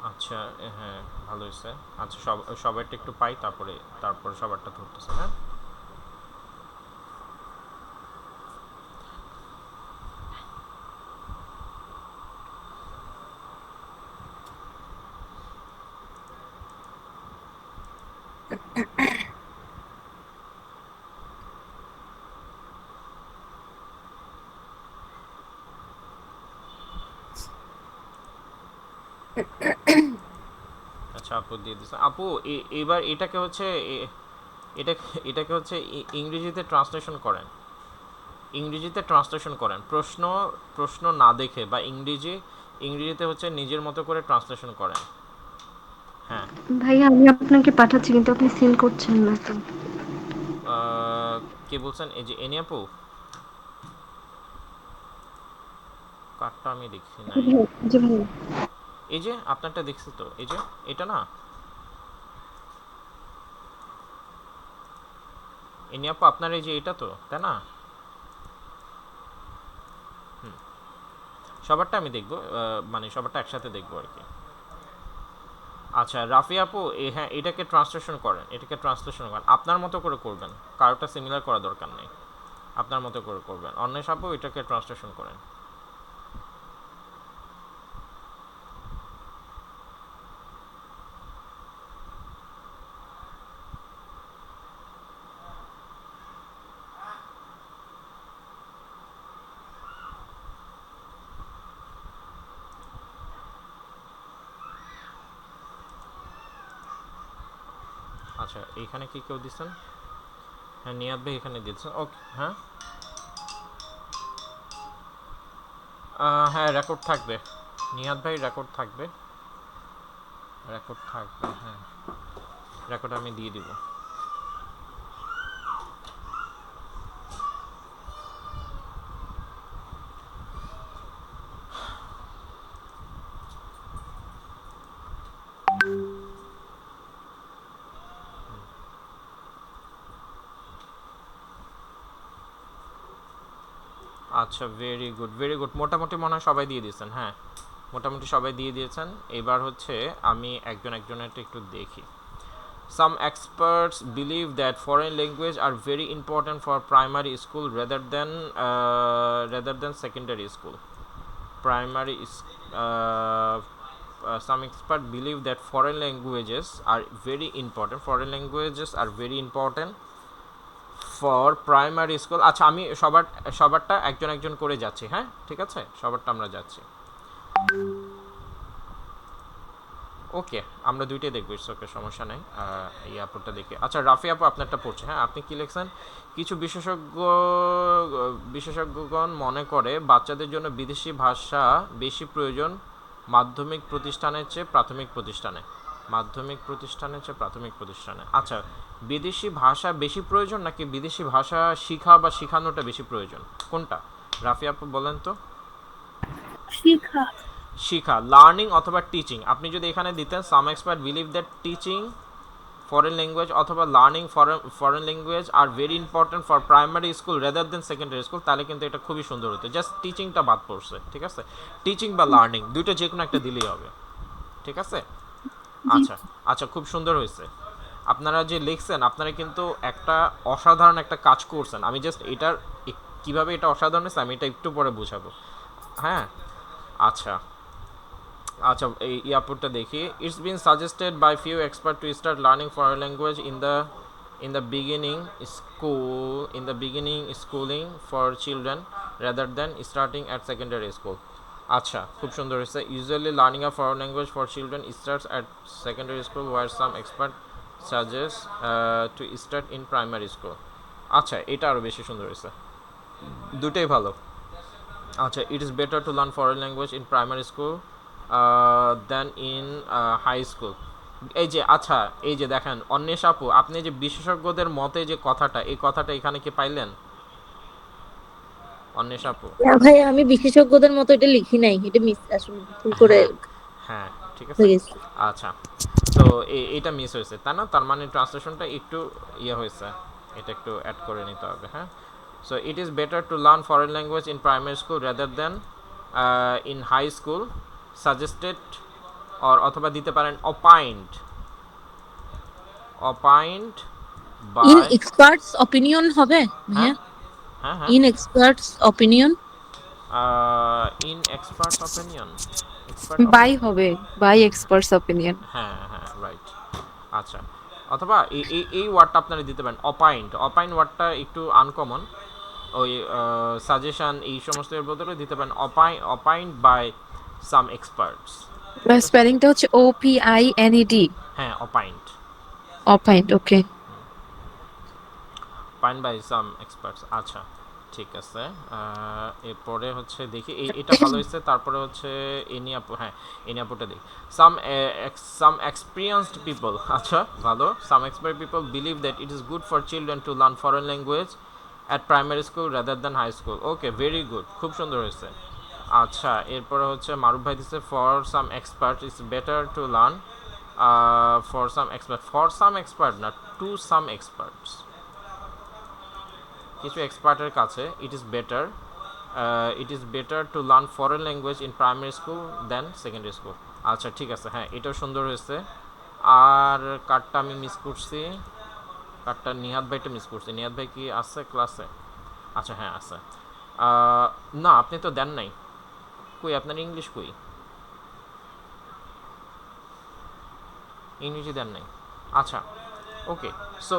আচ্ছা, হ্যাঁ, ভালো হয়েছে। আচ্ছা, সবাইটা একটু পাই, তারপরে সবারটা ধরতেছে, হ্যাঁ? আচ্ছা, আপু দিয়ে দিচ্ছে। আপু, এবার এটাকে হচ্ছে এটা এটাকে হচ্ছে ইংরেজিতে ট্রান্সলেশন করেন। ইংরেজিতে ট্রান্সলেশন করেন, প্রশ্ন প্রশ্ন না দেখে, বা ইংরেজিতে হচ্ছে নিজের মতো করে ট্রান্সলেশন করেন, হ্যাঁ। ভাইয়া আমি আপনাকে পাঠাচ্ছি কিন্তু আপনি সেন্ড করছেন না তো। কে বলছেন? এই যে এনি আপু, কার্ডটা আমি দেখছি নাই। জি ভাইয়া। এই যে আপনারটা দেখছি তো, এই যে এটা না, এনি আপু, আপনার এই যে এটা তো, তাই না? হুম, সবারটা আমি দেখবো, মানে সবারটা একসাথে দেখবো আর কি। আচ্ছা রাফি আপু, হ্যাঁ, এটাকে ট্রান্সলেশন করেন, আপনার মতো করে করবেন, কারোটা সিমিলার করা দরকার নেই, আপনার মতো করে করবেন। অন্বেষ আপু, এটাকে ট্রান্সলেশন করেন। আচ্ছা, এইখানে কি কেউ দিচ্ছেন? হ্যাঁ, নিয়াদ ভাই এখানে দিচ্ছেন, ওকে, হ্যাঁ। হ্যাঁ, রেকর্ড থাকবে, নিয়াদ ভাই, রেকর্ড থাকবে, হ্যাঁ, রেকর্ড আমি দিয়ে দিব। আচ্ছা, ভেরি গুড ভেরি গুড, মোটামুটি মনে হয় সবাই দিয়ে দিয়েছেন। হ্যাঁ, মোটামুটি সবাই দিয়ে দিয়েছেন। এবার হচ্ছে আমি একজন একজনেরটা একটু দেখি। Some experts believe that foreign language are very important for primary school rather than secondary school. Primary is some experts believe that foreign languages are very important. Foreign languages are very important for primary school. আচ্ছা, আমি সবারটা একজন একজন করে যাচ্ছি। হ্যাঁ, ঠিক আছে, সবারটা আমরা যাচ্ছি। ওকে, আমরা দুইটাই দেখবো, ইটস ওকে, সমস্যা নেই। এই আপুরটা দেখি। আচ্ছা, রাফি আপু আপনারটা পড়ছে। হ্যাঁ, আপনি কি লিখছেন? কিছু বিশেষজ্ঞগণ মনে করে বাচ্চাদের জন্য বিদেশি ভাষা বেশি প্রয়োজন মাধ্যমিক প্রতিষ্ঠানের চেয়ে প্রাথমিক প্রতিষ্ঠানে। মাধ্যমিক প্রতিষ্ঠানের চেয়ে প্রাথমিক প্রতিষ্ঠানে। আচ্ছা, বিদেশি ভাষা বেশি প্রয়োজন নাকি বিদেশি ভাষা শিখা বা শিখানোটা বেশি প্রয়োজন, কোনটা? রাফি আপু বলেন তো। শিখা। শিখা, লার্নিং অথবা টিচিং। আপনি যদি এখানে দিতেন some expert believe that teaching foreign language অথবা learning foreign language are very important for primary school rather than secondary school, তাহলে কিন্তু এটা খুবই সুন্দর হতো। জাস্ট টিচিংটা বাদ পড়ছে, ঠিক আছে? টিচিং বা লার্নিং দুইটা যে কোনো একটা দিলেই হবে, ঠিক আছে? আচ্ছা আচ্ছা, খুব সুন্দর হয়েছে। আপনারা যে লিখছেন, আপনারা কিন্তু একটা অসাধারণ একটা কাজ করছেন। আমি জাস্ট এটার কীভাবে এটা অসাধারণ হয়েছে আমি এটা একটু পরে বুঝাবো। হ্যাঁ, আচ্ছা আচ্ছা, এই ইয়ারপোর্টটা দেখি। It's been suggested by few expert to start learning foreign language in the beginning schooling for children rather than starting at secondary school. আচ্ছা, খুব সুন্দর হয়েছে। Usually learning a foreign language for children starts at secondary school where some expert suggest to start in primary school. আচ্ছা, এটা আরও বেশি সুন্দর হয়েছে, দুটোই ভালো। আচ্ছা, it is better to learn foreign language in primary school than in high school. এই যে আচ্ছা, এই যে দেখেন অন্বেষ আপু, আপনি যে বিশেষজ্ঞদের মতে যে কথাটা, এই কথাটা এখানে কি পাইলেন অন্বেষ আপু? না ভাই, আমি বিশেষজ্ঞদের মতো এটা লিখি নাই, এটা মিস আসলে ভুল করে হ্যাঁ হ্যাঁ, ঠিক আছে। হয়ে গেছে। আচ্ছা, তো এইটা মিস হয়েছে তাই না? তার মানে ট্রান্সলেশনটা একটু ইয়ে হয়েছে, এটা একটু অ্যাড করে নিতে হবে। হ্যাঁ, so it is better to learn foreign language in primary school rather than in high school, suggested অথবা দিতে পারেন opined by in experts opinion হবে ভাইয়া? হ্যাঁ হ্যাঁ, in experts opinion. In expert opinion, by হবে, বাই এক্সপার্টস অপিনিয়ন। হ্যাঁ হ্যাঁ, রাইট। আচ্ছা, অথবা এই ওয়ার্ডটা আপনারা দিতে পারেন অপাইন্ড ওয়ার্ডটা একটু আনকমন, ওই সাজেশন এই সমস্ত এর বদলে দিতে পারেন অপাইন্ড বাই সাম এক্সপার্টস। স্পেলিংটা হচ্ছে OPINED। হ্যাঁ, অপাইন্ড অপাইন্ড, ওকে। By some experts. আচ্ছা, ঠিক আছে। এরপরে হচ্ছে দেখি এটা ভালো হয়েছে। তারপরে হচ্ছে এনিয়াপু, হ্যাঁ এনিয়াপুটা দেখি। সাম এক্সপিরিয়েন্সড পিপল, আচ্ছা ভালো। Some expert people believe that it is good for children to learn foreign language at primary school rather than high school. Okay, very good, খুব সুন্দর হয়েছে। আচ্ছা, এরপরে হচ্ছে মারুফ ভাই দিচ্ছে for some expert it's better to learn for some expert না, টু সাম এক্সপার্টস। কিছু এক্সপার্টের কাছে it is better to learn foreign language in primary school than secondary school. আচ্ছা, ঠিক আছে, হ্যাঁ এটাও সুন্দর হয়েছে। আর কার্ডটা আমি মিস করছি, কার্ডটা নিহাদ ভাইটা মিস করছি। নিহাদ ভাই কি আছে ক্লাসে? আচ্ছা, হ্যাঁ আছে। না, আপনি তো দেন নাই। কই আপনার ইংলিশ কই? ইংলিশই দেন নাই। আচ্ছা, ওকে। সো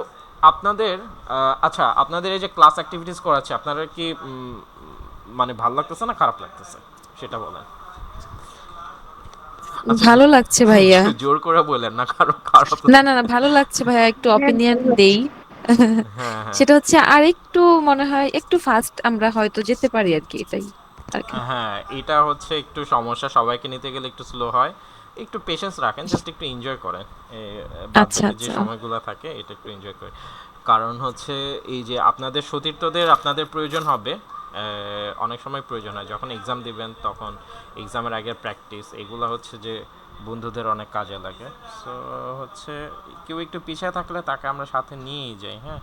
আপনাদের আচ্ছা, আপনাদের এই যে ক্লাস অ্যাক্টিভিটিস করাচ্ছে, আপনারা কি মানে ভালো লাগতেছে না খারাপ লাগতেছে সেটা বলেন। ভালো লাগছে ভাইয়া। জোর করে বলেন না, কারণ খারাপ। না না না, ভালো লাগছে ভাইয়া, একটু অপিনিয়ন দেই। হ্যাঁ হ্যাঁ সেটা হচ্ছে আর একটু মনে হয় একটু ফাস্ট আমরা হয়তো যেতে পারি আর কি, এটাই আর কি। হ্যাঁ, এটা হচ্ছে একটু সমস্যা, সবাইকে নিতে গেলে একটু স্লো হয়। একটু পেশেন্স রাখেন, জাস্ট একটু এনজয় করেন। আচ্ছা যে আচ্ছা, সময়গুলো থাকে এটা একটু এনজয় করে। কারণ হচ্ছে এই যে আপনাদের সতীর্থদের আপনাদের প্রয়োজন হবে, অনেক সময় প্রয়োজন হয় যখন এক্সাম দিবেন, তখন এক্সামের আগের প্র্যাকটিস এগুলো হচ্ছে যে বন্ধুদের অনেক কাজে লাগে। সো হচ্ছে কেউ একটু পিছিয়ে থাকলে তাকে আমরা সাথে নিয়েই যাই, হ্যাঁ,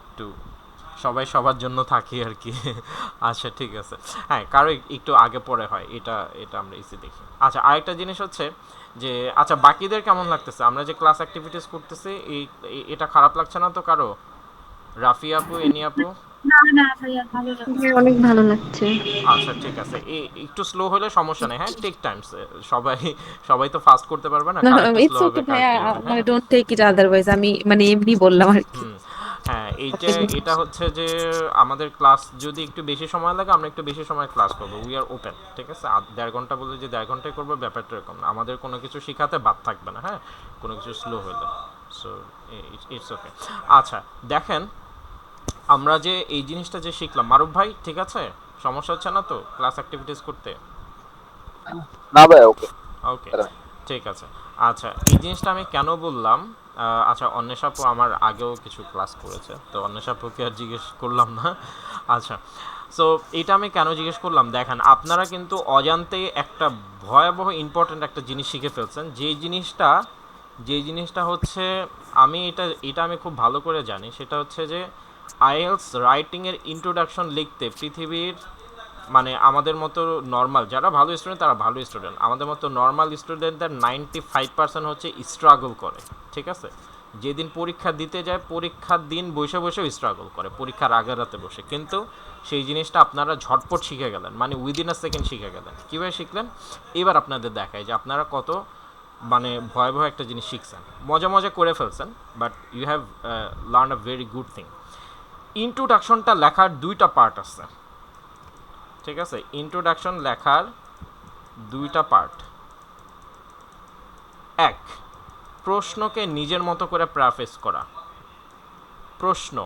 একটু সবাই সবার জন্য থাকি আর কি। আচ্ছা ঠিক আছে, হ্যাঁ কারো একটু আগে পরে হয়, এটা এটা আমরা ইজি দেখি। আচ্ছা আরেকটা জিনিস হচ্ছে যে আচ্ছা বাকিদের কেমন লাগতেছে আমরা যে ক্লাস অ্যাক্টিভিটিস করতেছি, এটা খারাপ লাগছে না তো কারো? রাফি আপু, এনি আপু? না না ভাইয়া, ভালো লাগছে। হ্যাঁ, অনেক ভালো লাগছে। আচ্ছা ঠিক আছে, একটু স্লো হলে সমস্যা নেই, হ্যাঁ টেক টাইমস। সবাই সবাই তো ফাস্ট করতে পারবে না, না, কারেক্টটা স্লো ইটস হবে, ওকে ভাইয়া, কারেক্ট হবে, মানে হ্যাঁ। ডোন্ট টেক ইট আদারওয়াইজ, আমি মানে এমনি বললাম আর কি। হুম, হ্যাঁ এইটা Okay. এটা হচ্ছে যে আমাদের ক্লাস যদি একটু বেশি সময় লাগে আমরা একটু বেশি সময় ক্লাস করবো, উই আর ওপেন, ঠিক আছে। 1.5 ঘন্টা বলে যে 1.5 ঘন্টায় করবো, ব্যাপারটা এরকম না। আমাদের কোনো কিছু শেখাতে বাদ থাকবে না, হ্যাঁ, কোনো কিছু স্লো হলে। So it's okay. আচ্ছা দেখেন, আমরা যে এই জিনিসটা যে শিখলাম, মারুফ ভাই ঠিক আছে, সমস্যা হচ্ছে না তো ক্লাস অ্যাক্টিভিটিস করতে? না ভাই, ওকে। ওকে ঠিক আছে। আচ্ছা এই জিনিসটা আমি কেন বললাম, আচ্ছা অন্বেষাপু আমার আগেও কিছু ক্লাস করেছে, তো অন্বেষাপুকে আর জিজ্ঞেস করলাম না। আচ্ছা, সো এটা আমি কেন জিজ্ঞেস করলাম, দেখেন আপনারা কিন্তু অজান্তে একটা ভয়াবহ ইম্পর্ট্যান্ট একটা জিনিস শিখে ফেলছেন, যে জিনিসটা হচ্ছে, আমি এটা এটা আমি খুব ভালো করে জানি, সেটা হচ্ছে যে আইএলস রাইটিংয়ের ইন্ট্রোডাকশন লিখতে পৃথিবীর মানে আমাদের মতো নর্মাল যারা ভালো স্টুডেন্ট তারা ভালো স্টুডেন্ট, আমাদের মতো নর্মাল স্টুডেন্টদের 95% হচ্ছে স্ট্রাগল করে, ঠিক আছে। যেদিন পরীক্ষা দিতে যায় পরীক্ষার দিন বসে বসেও স্ট্রাগল করে, পরীক্ষার আগের রাতে বসে, কিন্তু সেই জিনিসটা আপনারা ঝটপট শিখে গেলেন, মানে উইদিন আ সেকেন্ড শিখে গেলেন। কীভাবে শিখলেন এবার আপনাদের দেখায় যে আপনারা কত মানে ভয়াবহ একটা জিনিস শিখছেন, মজা মজা করে ফেলছেন, but you have learn a very good thing. ইন্ট্রোডাকশনটা লেখার দুইটা পার্ট আছে, ঠিক আছে। ইন্ট্রোডাকশন লেখার দুইটা পার্ট। এক, প্রশ্নকে নিজের মতো করে প্যারাফ্রেজ করা। প্রশ্ন,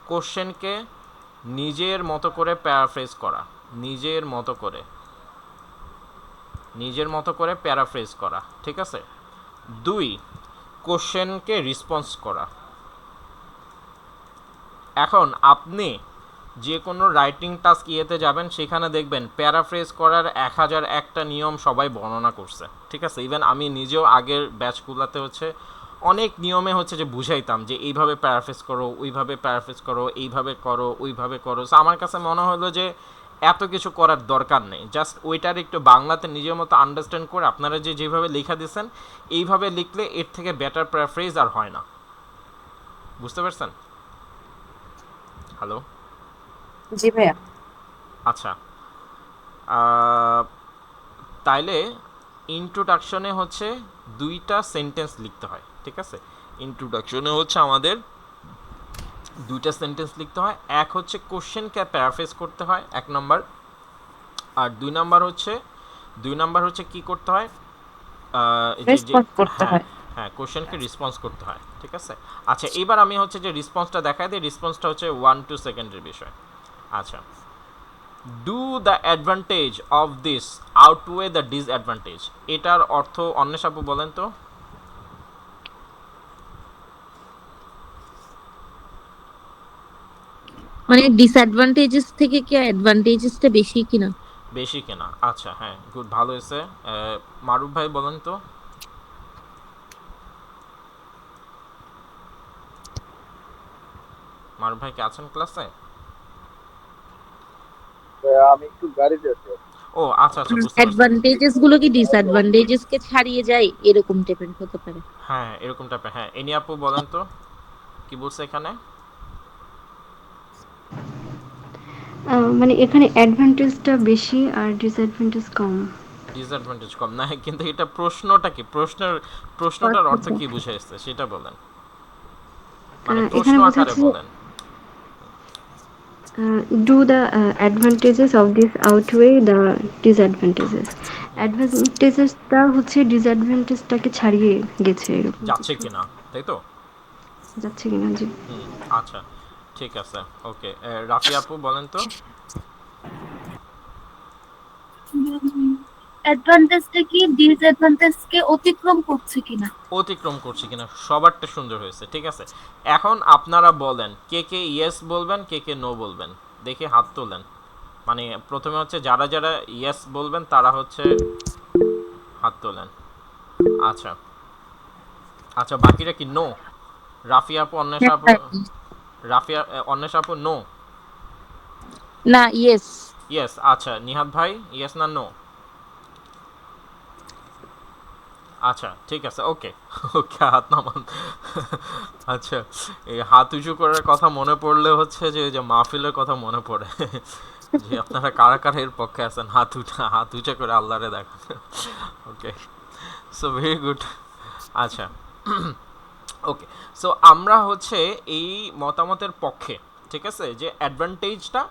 কোশ্চেনকে নিজের মতো করে প্যারাফ্রেজ করা, নিজের মতো করে প্যারাফ্রেজ করা, ঠিক আছে। দুই, কোশ্চেনকে রেসপন্স করা। এখন আপনি যে কোনো রাইটিং টাস্ক ইয়েতে যাবেন, সেখানে দেখবেন প্যারাফ্রেজ করার 1001টা নিয়ম সবাই বর্ণনা করছে, ঠিক আছে। ইভেন আমি নিজেও আগের ব্যাচগুলোতে হচ্ছে অনেক নিয়মে হচ্ছে যে বুঝাইতাম যে এইভাবে প্যারাফ্রেজ করো, ওইভাবে প্যারাফ্রেজ করো, এইভাবে করো, ওইভাবে করো। সো আমার কাছে মনে হলো যে এত কিছু করার দরকার নেই, জাস্ট ওইটার একটু বাংলাতে নিজের মতো আন্ডারস্ট্যান্ড করে আপনারা যেভাবে লেখা দিয়েছেন এইভাবে লিখলে এর থেকে বেটার প্যারাফ্রেজ আর হয় না। বুঝতে পারছেন? হ্যালো? জি ভাইয়া। আচ্ছা, তাইলে ইন্ট্রোডাকশনে হচ্ছে 2টা সেন্টেন্স লিখতে হয়, ঠিক আছে। ইন্ট্রোডাকশনে হচ্ছে আমাদের 2টা সেন্টেন্স লিখতে হয়। এক হচ্ছে কোশ্চেনকে প্যারাফ্রেজ করতে হয় 1 নম্বর, আর 2 নম্বর হচ্ছে কি করতে হয়, রেসপন্স করতে হ্যাঁ হয়। হ্যাঁ কোশ্চেনকে রেসপন্স করতে হয়, ঠিক আছে। আচ্ছা এবার আমি হচ্ছে যে রেসপন্সটা দেখাই দিই, রেসপন্সটা হচ্ছে 1-2 সেকেন্ডের বিষয়। আচ্ছা, do the advantage of this outweigh the disadvantage, এটার অর্থ অন্বেষাপু বলেন তো। মানে ডিসঅ্যাডভান্টেজেস থেকে কি অ্যাডভান্টেজেসটা বেশি কিনা? বেশি কিনা, আচ্ছা হ্যাঁ গুড, ভালো হয়েছে। মারুফ ভাই বলেন তো। মারুফ ভাই কি আছেন ক্লাসে? আমি একটু গাড়িতে আছি। ও আচ্ছা আচ্ছা, বুঝতে পারছি। অ্যাডভান্টেজেস গুলো কি ডিসঅ্যাডভান্টেজেস কে ছাড়িয়ে যায়, এরকম টাইপের হতে পারে। হ্যাঁ এরকম টাইপের, হ্যাঁ। এনি আপু বলেন তো কি বলছে এখানে। মানে এখানে অ্যাডভান্টেজটা বেশি আর ডিসঅ্যাডভান্টেজ কম। ডিসঅ্যাডভান্টেজ কম না, কিন্তু এটা প্রশ্নটা কি, প্রশ্নটার অর্থ কি বুঝাইছে সেটা বলেন, মানে প্রশ্ন এখানে আকারে বোঝাচ্ছে বলেন। Do the advantages of this outweigh the disadvantages. অ্যাডভান্টেজেসটা হচ্ছে ডিসঅ্যাডভান্টেজটাকে ছাড়িয়ে গেছে, এরকম যাচ্ছে কিছু কিনা, তাই তো? যাচ্ছে কিনা, জি। হুম, আচ্ছা ঠিক আছে, ওকে। রাফি আপু বলেন তো। অ্যাডভান্টেজটা কি ডিসঅ্যাডভান্টেজকে অতিক্রম করছে কিনা? অতিক্রম করছে কিনা, সবারটা সুন্দর হয়েছে, ঠিক আছে। এখন আপনারা বলেন কে কে ইয়েস বলবেন, কে কে নো বলবেন, দেখি হাত তোলেন। মানে প্রথমে হচ্ছে যারা যারা ইয়েস বলবেন তারা হচ্ছে হাত তোলেন। আচ্ছা আচ্ছা, বাকিরা কি নো? রাফি আপু, অন্বেষা আপু, রাফিয়া অন্বেষ আপু নো? না, ইয়েস। ইয়েস। আচ্ছা নিহাদ ভাই ইয়েস না নো? আচ্ছা ঠিক আছে, ওকে ওকে হাত নামান। আচ্ছা, এই হাত উঁচু করার কথা মনে পড়লে হচ্ছে যে ওই যে মাহফিলের কথা মনে পড়ে, যে আপনারা কারা কারা এর পক্ষে আছেন হাত উঁচা করে আল্লাহরে দেখান। ওকে, সো ভেরি গুড। আচ্ছা ওকে, সো আমরা হচ্ছে এই মতামতের পক্ষে, ঠিক আছে, যে অ্যাডভান্টেজটা,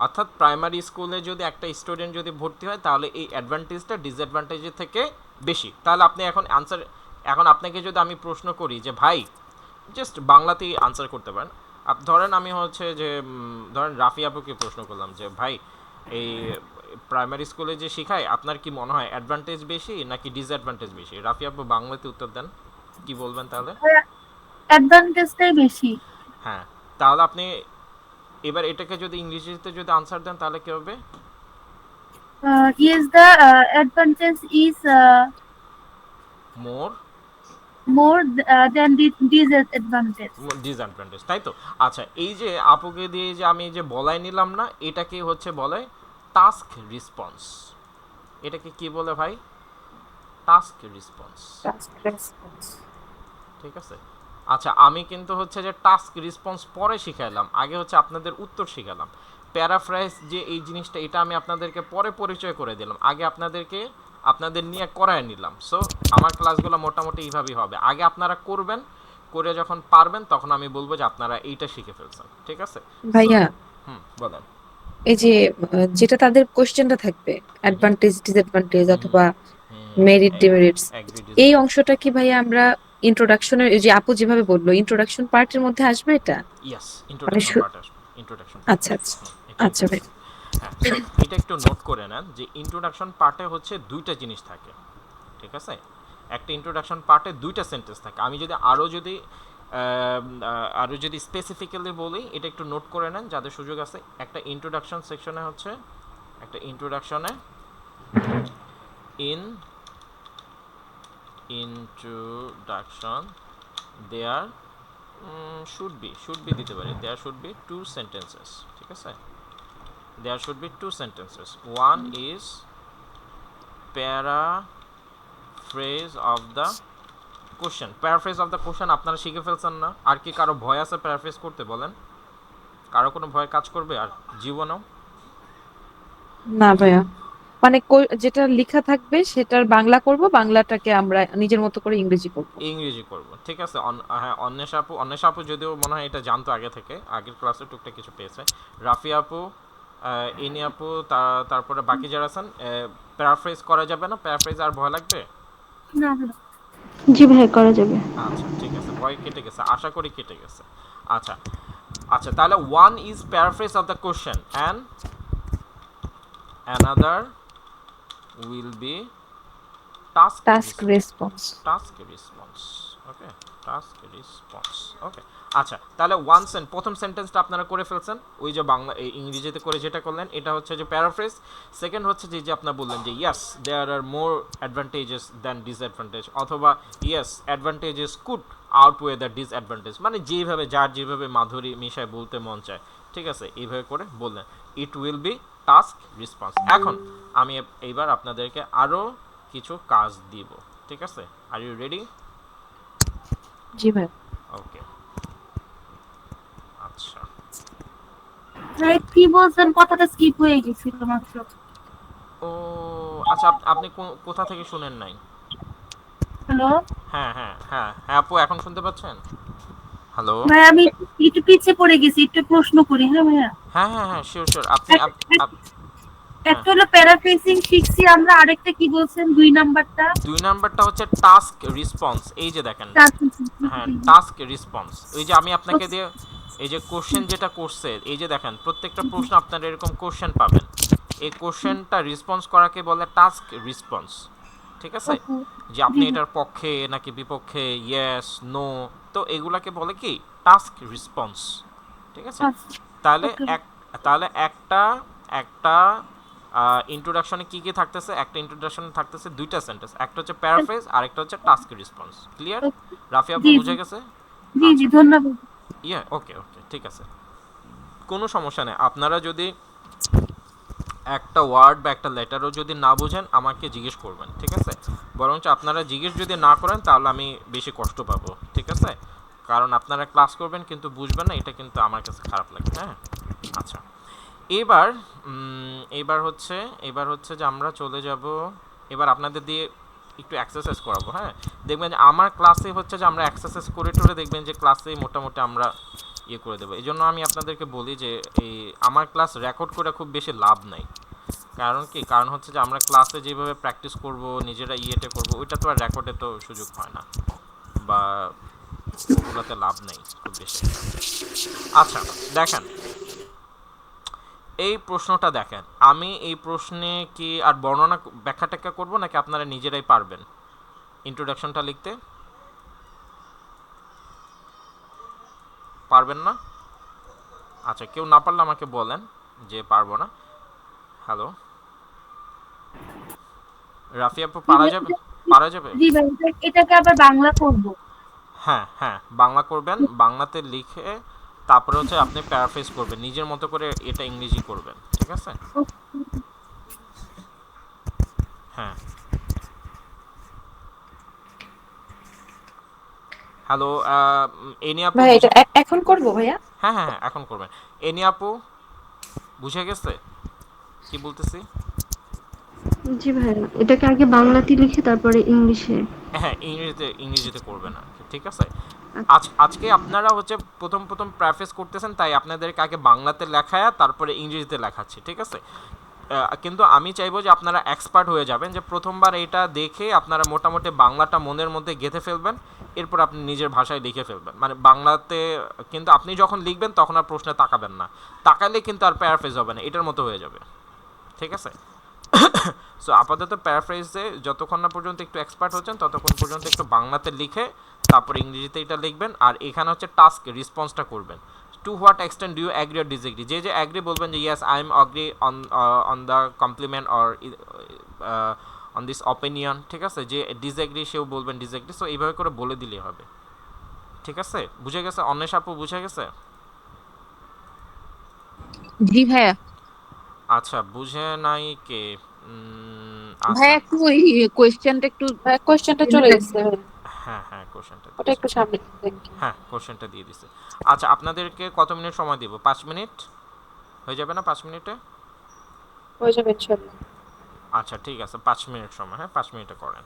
অর্থাৎ প্রাইমারি স্কুলে যদি একটা স্টুডেন্ট যদি ভর্তি হয় তাহলে এই অ্যাডভান্টেজটা ডিসঅ্যাডভান্টেজের থেকে বেশি। তাহলে আপনি এখন আপনাকে যদি আমি প্রশ্ন করি যে ভাই, জাস্ট বাংলাতেই আনসার করতে পারেন। ধরেন আমি হচ্ছে যে ধরেন রাফি আপুকে প্রশ্ন করলাম যে ভাই, এই প্রাইমারি স্কুলে যে শেখায় আপনার কি মনে হয় অ্যাডভান্টেজ বেশি নাকি ডিসঅ্যাডভান্টেজ বেশি? রাফি আপু বাংলাতে উত্তর দেন, কি বলবেন তাহলে? অ্যাডভান্টেজটাই বেশি। হ্যাঁ, তাহলে আপনি এবার এটাকে যদি ইংরেজিতে যদি আনসার দেন তাহলে কি হবে? Yes, the advantage is more more than the disadvantage. Disadvantage, তাই তো? আচ্ছা, এই যে আপুকে দিয়ে যে আমি যে বলাই নিলাম না, এটাকে হচ্ছে বলে টাস্ক রেসপন্স। এটাকে কি বলে ভাই? Task response. ঠিক আছে। আচ্ছা, আমি কিন্তু হচ্ছে যে টাস্ক রেসপন্স পরে শিখাইলাম, আগে হচ্ছে আপনাদের উত্তর শিখালাম। প্যারাফ্রাইজ যে এই জিনিসটা, এটা আমি আপনাদেরকে পরে পরিচয় করে দিলাম, আগে আপনাদের নিয়ে করায় নিলাম। সো আমার ক্লাসগুলো মোটামুটি এইভাবেই হবে, আগে আপনারা করবেন, করে যখন পারবেন তখন আমি বলবো যে আপনারা এইটা শিখে ফেলছেন, ঠিক আছে? ভাইয়া বলেন। এই যে যেটা তাদের কোশ্চেনটা থাকবে অ্যাডভান্টেজ ডিসঅ্যাডভান্টেজ অথবা মেরিট ডিমেরিটস, এই অংশটা কি ভাইয়া আমরা ইন্ট্রোডাকশনের, এই যে আপু যেভাবে বললো ইন্ট্রোডাকশন পার্টের মধ্যে আসবে এটা? ইয়েস, ইন্ট্রোডাকশন পার্ট আসবে, ইন্ট্রোডাকশন। আচ্ছা আচ্ছা আচ্ছা ভাই। হ্যাঁ, এটা একটু নোট করে নেন যে ইন্ট্রোডাকশন পার্টে হচ্ছে দুইটা জিনিস থাকে, ঠিক আছে? একটা ইন্ট্রোডাকশন পার্টে দুইটা সেন্টেন্স থাকে। আমি যদি আরও যদি স্পেসিফিক্যালি বলি, এটা একটু নোট করে নেন যাদের সুযোগ আছে। একটা ইন্ট্রোডাকশন সেকশনে হচ্ছে, একটা ইন্ট্রোডাকশনে ইন্ট্রোডাকশন দেয়ার শুড বি দিতে পারি, there should be two sentences, ঠিক আছে? There should be two sentences. One is paraphrase of the question. Paraphrase of the question আপনারা শিখে ফেলছেন না? আর কি কারো ভয় আছে প্যারাফ্রেজ করতে? বলেন, কারো কোনো ভয় কাজ করবে আর জীবনেও? না ভাইয়া, মানে যেটা লেখা থাকবে সেটার বাংলা করব, বাংলাটাকে আমরা নিজের মতো করে ইংরেজি করব। ইংরেজি করব, ঠিক আছে। হ্যাঁ, অন্বেষ আপু যদিও মনে হয় এটা জানতো আগে থেকে, আগের ক্লাসে টুকটাক কিছু পেয়েছে। রাফি আপু, ইনি আপু, তারপরে বাকি যারা আছেন, প্যারাফ্রেজ করা যাবে না? প্যারাফ্রেজ আর ভয় লাগবে? না, জি ভাই, করা যাবে। আচ্ছা ঠিক আছে, ভয় কেটে গেছে, আশা করি কেটে গেছে। আচ্ছা আচ্ছা, তাহলে one is paraphrase of the question and another will be task response. Okay, task response. Okay, আচ্ছা, তাহলে প্রথম সেন্টেন্সটা আপনারা করে ফেলছেন, ওই যে বাংলা ইংরেজিতে করে যেটা করলেন এটা হচ্ছে যে প্যারাফ্রেজ। সেকেন্ড হচ্ছে যে আপনারা বললেন যে yes there are more advantages than disadvantage, অথবা yes advantages could outweigh the disadvantage, মানে যেভাবে মাধুরী মিশায় বলতে মন চায়, ঠিক আছে, এইভাবে করে বললেন। It will be task response. এখন আমি এইবার আপনাদেরকে আরও কিছু কাজ দিব, ঠিক আছে? Are you ready? জি ভাই। ওকে, আচ্ছা। কি বলছেন, কথাটা স্কিপ হয়ে গেছিল মাত্র। ও আচ্ছা, আপনি কোথা থেকে শুনেন নাই? হ্যালো হ্যাঁ হ্যাঁ হ্যাঁ হ্যাঁ আপু, এখন শুনতে পাচ্ছেন? হ্যালো। ভাই, আমি একটু পিছিয়ে পড়ে গেছি, একটু প্রশ্ন করি। হ্যাঁ ভাইয়া, হ্যাঁ হ্যাঁ হ্যাঁ, শিওর আপনি একটা হলো প্যারাফ্রেজিং শিখছি আমরা, আরেকটা কি বলছেন 2 নাম্বারটা? 2 নাম্বারটা হচ্ছে টাস্ক রেসপন্স। এই যে দেখেন, হ্যাঁ, টাস্ক রেসপন্স। ওই যে আমি আপনাকে দিয়ে এই যে কোশ্চেন যেটা করছে, এই যে দেখেন প্রত্যেকটা প্রশ্ন আপনারা এরকম কোশ্চেন পাবেন, এই কোশ্চেনটা রেসপন্স করাকে বলে টাস্ক রেসপন্স, ঠিক আছে? যে আপনি এটার পক্ষে নাকি বিপক্ষে, ইয়েস নো, তো এগুলাকে বলে কি টাস্ক রেসপন্স, ঠিক আছে? তাহলে একটা ইন্ট্রোডাকশনে কি কি থাকতেছে? একটা ইন্ট্রোডাকশনে থাকতেছে দুইটা সেন্টেন্স, একটা হচ্ছে প্যারাফ্রেজ আর একটা হচ্ছে টাস্ক রেসপন্স। ক্লিয়ার? রাফি আপু বুঝে গেছে? জি জি, ধন্যবাদ। ইয়া ওকে ওকে ঠিক আছে, কোনো সমস্যা নেই। আপনারা যদি একটা ওয়ার্ড বা একটা লেটারও যদি না বোঝেন আমাকে জিজ্ঞেস করবেন, ঠিক আছে? বরঞ্চ আপনারা জিজ্ঞেস যদি না করেন তাহলে আমি বেশি কষ্ট পাবো, ঠিক আছে? কারণ আপনারা ক্লাস করবেন কিন্তু বুঝবেন না, এটা কিন্তু আমার কাছে খারাপ লাগে। হ্যাঁ, আচ্ছা। এবার এবার হচ্ছে যে আমরা চলে যাব, এবার আপনাদের দিয়ে একটু এক্সারসাইজ করাবো। হ্যাঁ, দেখবেন যে আমার ক্লাসে হচ্ছে যে আমরা এক্সারসাইজ করে টোরে দেখবেন যে ক্লাসে মোটামুটি আমরা ইয়ে করে দেবো। এই জন্য আমি আপনাদেরকে বলি যে এই আমার ক্লাস রেকর্ড করে খুব বেশি লাভ নাই। কারণ কি, কারণ হচ্ছে যে আমরা ক্লাসে যেভাবে প্র্যাকটিস করব, নিজেরা ইয়েতে করব, ওইটা তো আর রেকর্ডে তো সুযোগ হয় না, বা ওগুলোতে লাভ নেই খুব বেশি একটা। আচ্ছা দেখেন, এই প্রশ্নটা দেখেন, আমি এই প্রশ্নে কি আর বর্ণনা ব্যাখ্যা ট্যাখ্যা করবো নাকি আপনারা নিজেরাই পারবেন ইন্ট্রোডাকশনটা লিখতে? পারবেন না? আচ্ছা, কেউ না পারলে আমাকে বলেন যে পারবো না। হ্যালো, রাফি আপু, পারা যাবে? পারা যাবে? জি ভাই, এটাকে আবার বাংলা করব। হ্যাঁ হ্যাঁ, বাংলা করবেন, বাংলাতে লিখে তারপরে হচ্ছে আপনি প্যারাফ্রেজ করবেন নিজের মতো করে, এটা ইংরেজি করবেন, ঠিক আছে? হ্যাঁ, হ্যালো, এনি আপু ভাই এটা বুঝে? এখন করব ভাইয়া? হ্যাঁ হ্যাঁ হ্যাঁ, এখন করবেন। এনি আপু বুঝে গেছে কি বলতেছি? জি ভাই, এটাকে আগে বাংলাতে লিখে তারপরে ইংলিশে। হ্যাঁ, ইংরেজিতে করবেন আর কি, ঠিক আছে? আজকে আপনারা হচ্ছে প্রথম প্রথম প্র্যাকটিস করতেছেন, তাই আপনাদেরকে আগে বাংলাতে লেখায়া তারপরে ইংরেজিতে লেখাচ্ছি, ঠিক আছে? কিন্তু আমি চাইবো যে আপনারা এক্সপার্ট হয়ে যাবেন, যে প্রথমবার এটা দেখে আপনারা মোটামুটি বাংলাটা মনের মধ্যে গেঁথে ফেলবেন, এরপর আপনি নিজের ভাষায় লিখে ফেলবেন, মানে বাংলাতে। কিন্তু আপনি যখন লিখবেন তখন আর প্রশ্নে তাকাবেন না, তাকালে কিন্তু আর প্যারাফ্রেজ হবে না, এটার মতো হয়ে যাবে, ঠিক আছে? সো আপাতত প্যারাফ্রেজে যতক্ষণ না পর্যন্ত একটু এক্সপার্ট হচ্ছেন ততক্ষণ পর্যন্ত একটু বাংলাতে লিখে তারপর ইংরেজিতে এটা লিখবেন। আর এখানে হচ্ছে টাস্ক রেসপন্সটা করবেন, to what extent do you agree or disagree. যে যে অ্যাগ্রি বলবেন যে yes I am agree on the compliment or on this opinion, ঠিক আছে? যে ডিসএগ্রি সেও বলবেন ডিসএগ্রি। সো এইভাবে করে বলে দিলেই হবে, ঠিক আছে? বুঝে গেছে? অন্বেষ আপু বুঝে গেছে? জি ভাইয়া। আচ্ছা, বুঝে নাই কে? আচ্ছা, ভাইয়া একটু ওই কোয়েশ্চেনটা একটু কোয়েশ্চেনটা চলে গেছে ভাই। হ্যাঁ হ্যাঁ, কোশ্চেনটা ওটা দিয়েছে। একটু সামনে থ্যাংক ইউ। হ্যাঁ, কোশ্চেনটা দিয়ে দিছে। আচ্ছা, আপনাদেরকে কত মিনিট সময় দিব? 5 মিনিট হয়ে যাবে না? 5 মিনিটে? হয়ে যাবে ইনশাআল্লাহ। আচ্ছা ঠিক আছে, 5 মিনিট সময়, হ্যাঁ 5 মিনিটে করেন।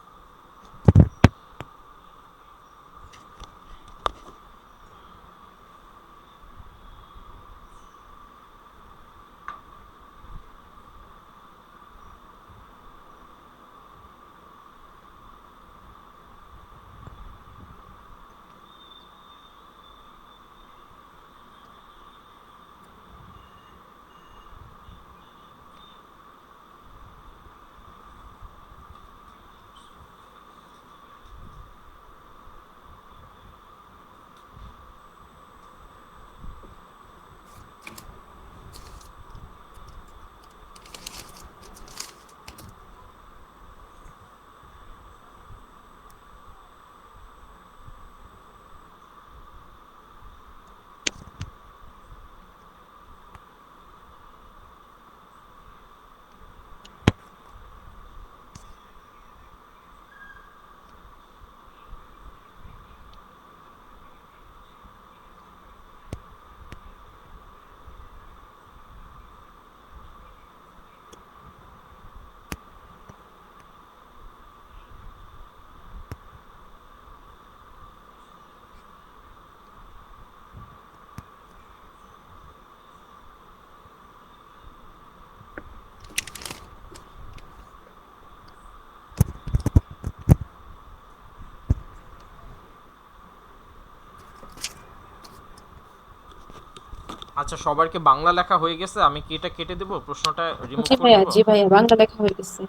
আচ্ছা, সবার কি বাংলা লেখা হয়ে গেছে? আমি কি এটা কেটে দেবো, প্রশ্নটা রিমুভ জি করে ভাইয়া, দেবো? জি ভাইয়া, বাংলা লেখা হয়ে গেছে।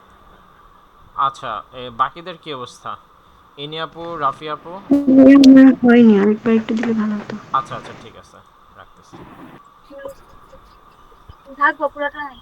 আচ্ছা, বাকিদের কি অবস্থা? এনি আপু, রাফি আপু? আমার হয়নি, আরেকবার একটু দিলে ভালো হতো। আচ্ছা আচ্ছা, ঠিক আছে, রাখতেছি। থাকবো পুরাটা নাই।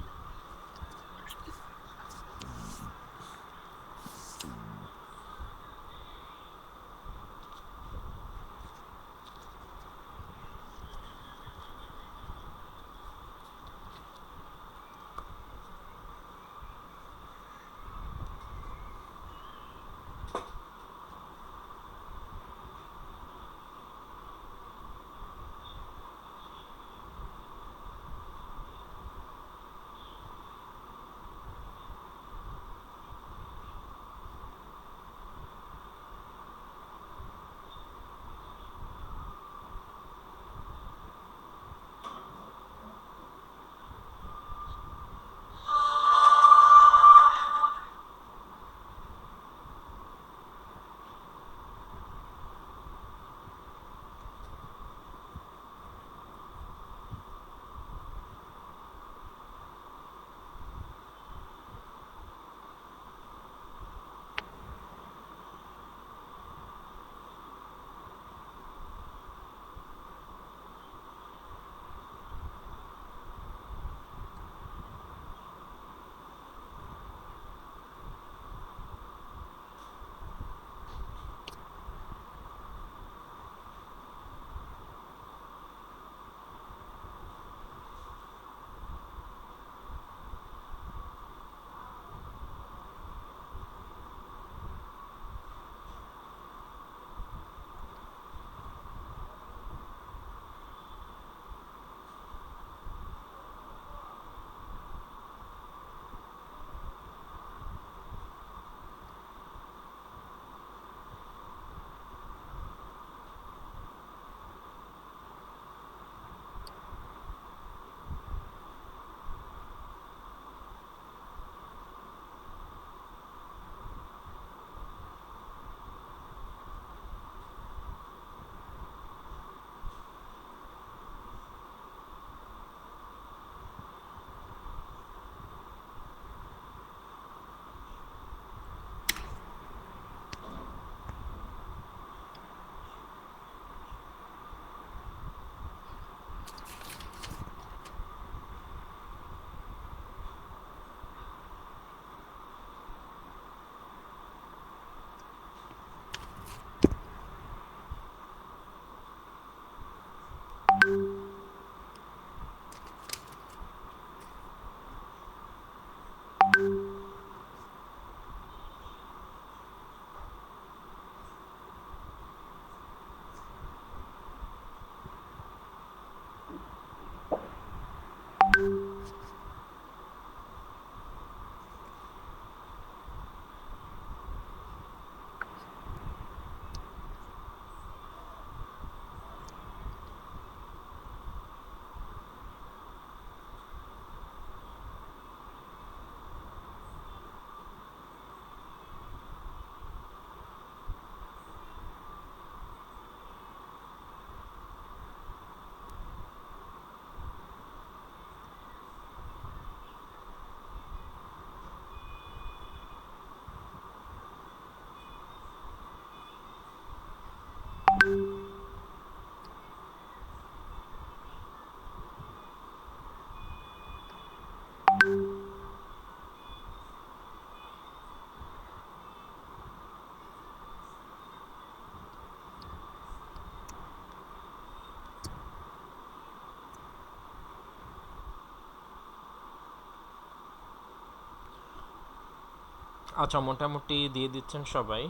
আচ্ছা, মোটামুটি দিয়ে দিচ্ছেন সবাই,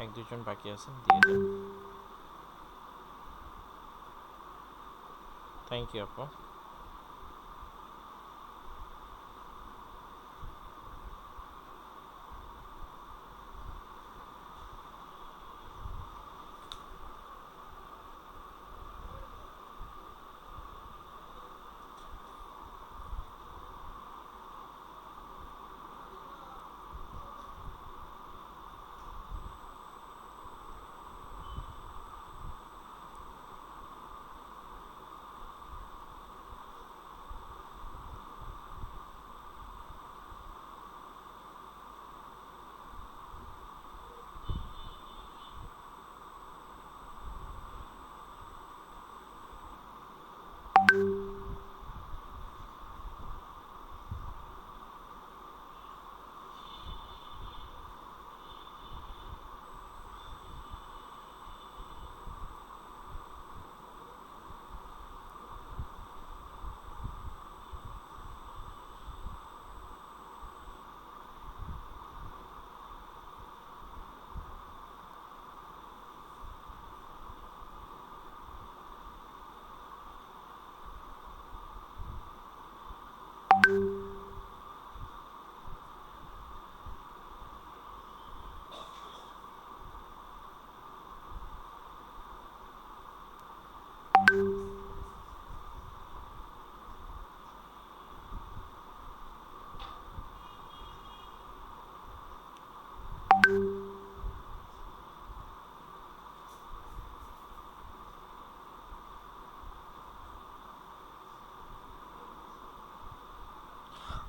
এক দুজন বাকি আছেন, দিয়ে দেন। থ্যাংক ইউ আপু।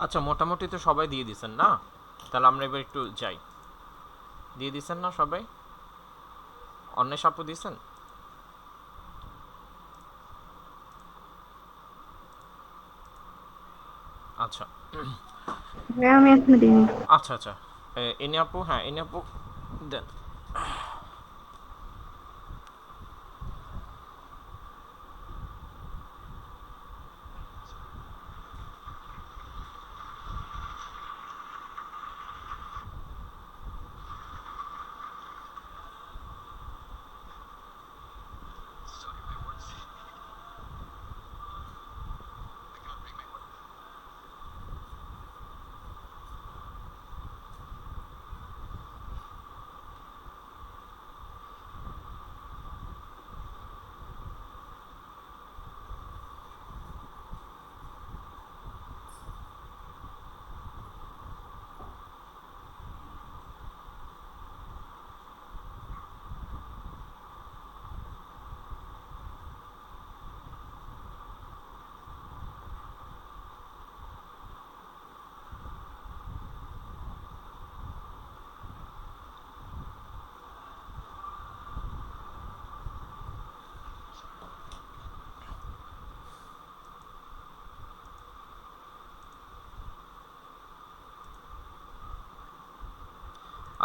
আচ্ছা, মোটামুটি তো সবাই দিয়ে দিছেন না? তাহলে আমরা এবার একটু যাই। দিয়ে দিছেন না সবাই? অন্বেষ আপু দিছেন? আচ্ছা ভাইয়া আমি এখনো দিইনি। আচ্ছা আচ্ছা, এনে আপু, হ্যাঁ এনে আপু দেন।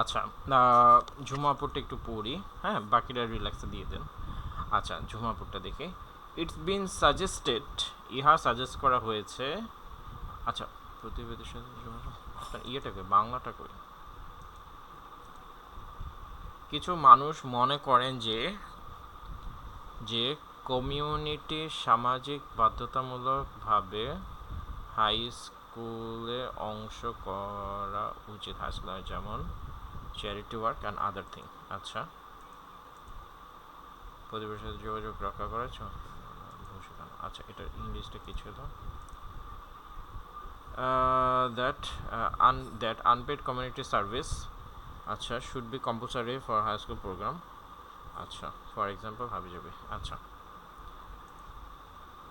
আচ্ছা, ঝুমাপুরটা একটু পড়ি, হ্যাঁ বাকিটা রিল্যাক্সে দিয়ে দেন। আচ্ছা, ঝুমাপুরটা দেখে, ইটস বিন সাজেস্টেড, ইহা সাজেস্ট করা হয়েছে। আচ্ছা, প্রতিবেদীর সাথে আপনার ইয়েটা কই, বাংলাটা কই? কিছু মানুষ মনে করেন যে যে কমিউনিটি সামাজিক বাধ্যতামূলকভাবে হাই স্কুলে অংশ করা উচিত, হাই স্কুলে, যেমন charity work and other thing. আচ্ছা, পরিবেশের সাথে যোগাযোগ রক্ষা করেছ। আচ্ছা, এটার ইংলিশটা কি ছিল? That unpaid community service, আচ্ছা, should be compulsory for high school program। আচ্ছা, ফর এক্সাম্পল হাবি যাবে। আচ্ছা,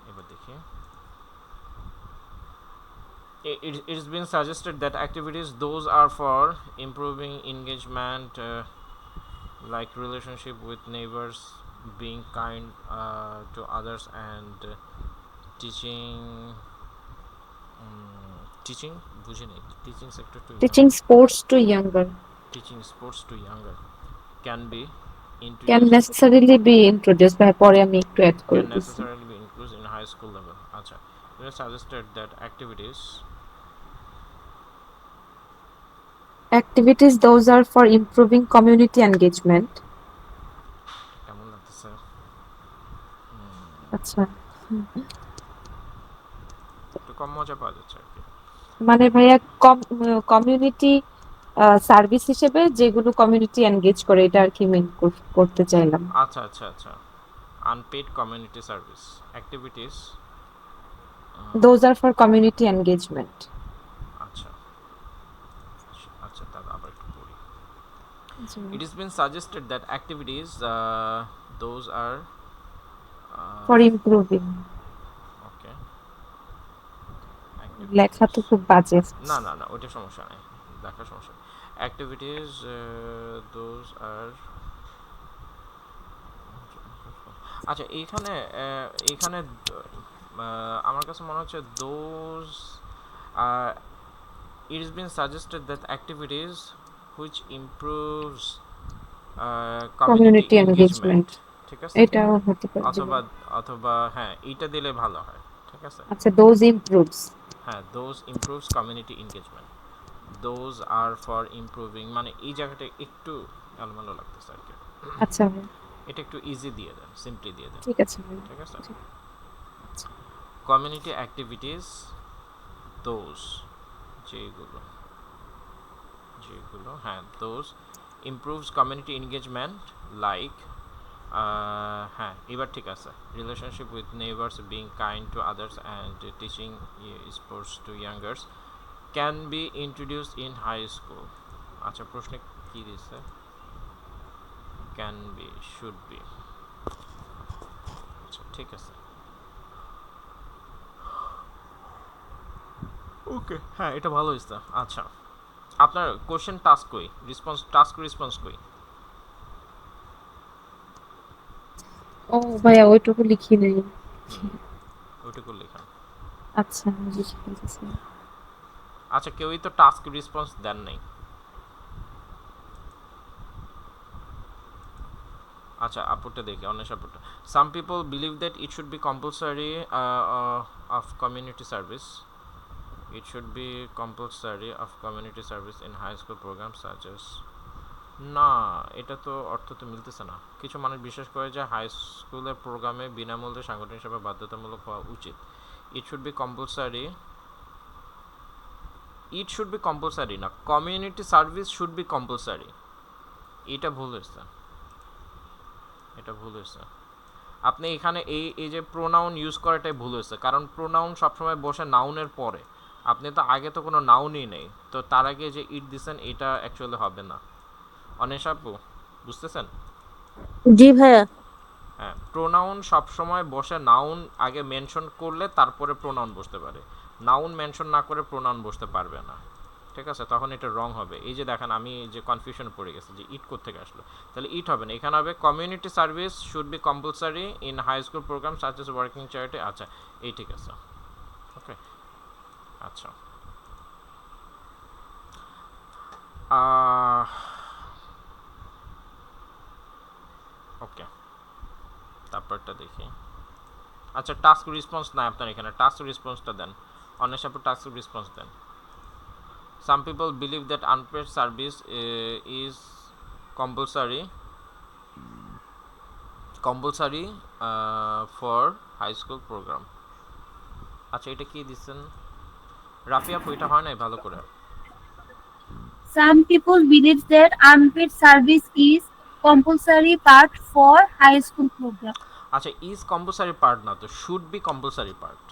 এবার দেখি, it's been suggested that activities those are for improving engagement, like relationship with neighbors, being kind to others, and teaching teaching বুঝি নাই, teaching sector to teaching younger, sports to younger teaching sports to younger can be can introduced, necessarily be introduce ভাই, পরে আমি একটু অ্যাড করে can দিচ্ছি। necessarily be included in high school level। আচ্ছা, it is suggested that activities activities those are for improving community engagement. কেমন লাগতেছে? আচ্ছা, একটু কম মজা পাওয়া যাচ্ছে আর কি। মানে ভাইয়া কমিউনিটি সার্ভিস হিসেবে যেগুলো কমিউনিটি এনগেজ করে এটা আর কি মেন করতে চাইলাম। আচ্ছা আচ্ছা আচ্ছা, unpaid community service activities. Those are for community engagement. আচ্ছা আচ্ছা, তাহলে আবার একটু পড়ি। জি। It has been suggested that activities those are For improving. okay লেখা তো খুব বাজে। না না না, ওইটা সমস্যা নাই, দেখার সমস্যা। অ্যাক্টিভিটিস দোজ আর, আচ্ছা এইখানে এইখানে আমার কাছে মনে হচ্ছে those it has been suggested that activities which improves community engagement, ঠিক আছে, এটাও হতে পারে। অথবা অথবা হ্যাঁ এইটা দিলে ভালো হয়, ঠিক আছে। আচ্ছা, those improves. হ্যাঁ, those improves community engagement, those are for improving, মানে এই জায়গাটা একটু এলোমেলো লাগতেছে আর কি। আচ্ছা এটা একটু ইজি দিয়ে দেন, সিম্পলি দিয়ে দেন, ঠিক আছে। ঠিক আছে। কমিউনিটি অ্যাক্টিভিটিস দোজ, যেগুলো যেগুলো হ্যাঁ, those improves community engagement like, হ্যাঁ এবার ঠিক আছে, relationship with neighbours, being kind to others and teaching sports to youngers can be introduced in high school. আচ্ছা, প্রশ্নে কী দিচ্ছে? ক্যান বি, শুড বি, আচ্ছা ঠিক আছে, ওকে হ্যাঁ এটা ভালো হয়েছে। আচ্ছা, আপনার কোশ্চেন টাস্ক কই, রেসপন্স টাস্ক রেসপন্স কই? ও ভাইয়া ওইটুকু লিখি নাই। ওইটুকু লেখা। আচ্ছা লিখে ফেলতেছি। আচ্ছা, কেউই তো টাস্ক রেসপন্স দেন নাই। আচ্ছা, আপুটা দেখি, অন্বেষ আপুটা। Some people believe that it should be compulsory of community service, it should be compulsory of community service in high school programs such as, না এটা তো অর্থ তো মিলতেছে না। কিছু মানুষ বিশ্বাস করে যে হাই স্কুলের প্রোগ্রামে বিনামূল্যে সাংগঠনিক সেবা বাধ্যতামূলক হওয়া উচিত। It should be compulsory, it should be compulsory না, community service should be compulsory, এটা ভুল হয়েছে, এটা ভুল হয়েছে। আপনি এখানে এই এই যে প্রোনাউন ইউজ করাটাই ভুল হয়েছে, কারণ প্রোনাউন সবসময় বসে নাউনের পরে, আপনি তো আগে তো কোনো নাউনই নেই, তো তার আগে যে ইট দিছেন এটা অ্যাকচুয়ালি হবে না। অনেশ আপু বুঝতেছেন? জি ভাইয়া। হ্যাঁ, প্রোনাউন সবসময় বসে নাউন আগে মেনশন করলে তারপরে প্রোনাউন বসতে পারে, নাউন মেনশন না করে প্রোনাউন বসতে পারবে না, ঠিক আছে, তখন এটা রং হবে। এই যে দেখেন আমি যে কনফিউশন পড়ে গেছে যে ইট কোত্থেকে আসলো, তাহলে ইট হবে না, এখানে হবে community service should be compulsory in high school programme such as working charity. আচ্ছা এই ঠিক আছে, ওকে আচ্ছা। ওকে, তারপরটা দেখি। আচ্ছা, টাস্ক রেসপন্স না আপনার এখানে, টাস্ক রেসপন্সটা দেন, অনেক support task response then. Some people believe that unpaid service is compulsory for high school program. আচ্ছা এটা কি দিচ্ছেন রাফি আপু? এটা হয় নাই ভালো করে। Some people believe that unpaid service is compulsory part for high school program. আচ্ছা, ইজ কম্পালসারি পার্ট না তো, শুড বি কম্পালসারি পার্ট।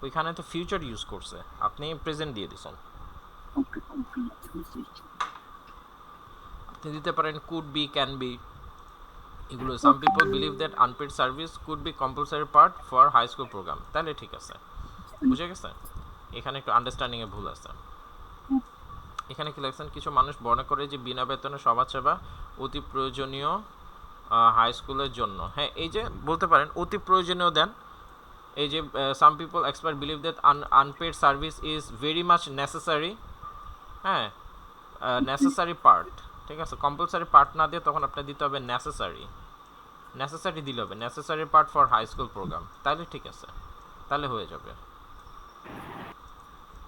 ওইখানে তো ফিউচার ইউজ করছে, আপনি প্রেজেন্ট দিয়ে দিছেন। আপনি দিতে পারেন কুড বি, ক্যান বি, এগুলো। Some people believe that unpaid service could be compulsory part for high school programme, তাহলে ঠিক আছে, বুঝে গেছে। এখানে একটু আন্ডারস্ট্যান্ডিংয়ে ভুল আছে। এখানে কি লিখছেন? কিছু মানুষ মনে করে যে বিনা বেতনে সমাজসেবা অতি প্রয়োজনীয় হাই স্কুলের জন্য। হ্যাঁ, এই যে বলতে পারেন অতি প্রয়োজনীয় দেন, এই যে some people expert believe that unpaid service is very much necessary. হ্যাঁ, নেসেসারি পার্ট, ঠিক আছে, কম্পালসারি পার্ট না দিয়ে তখন আপনার দিতে হবে নেসেসারি, নেসেসারি দিলে হবে necessary part for high school programme, তাহলে ঠিক আছে, তাহলে হয়ে যাবে।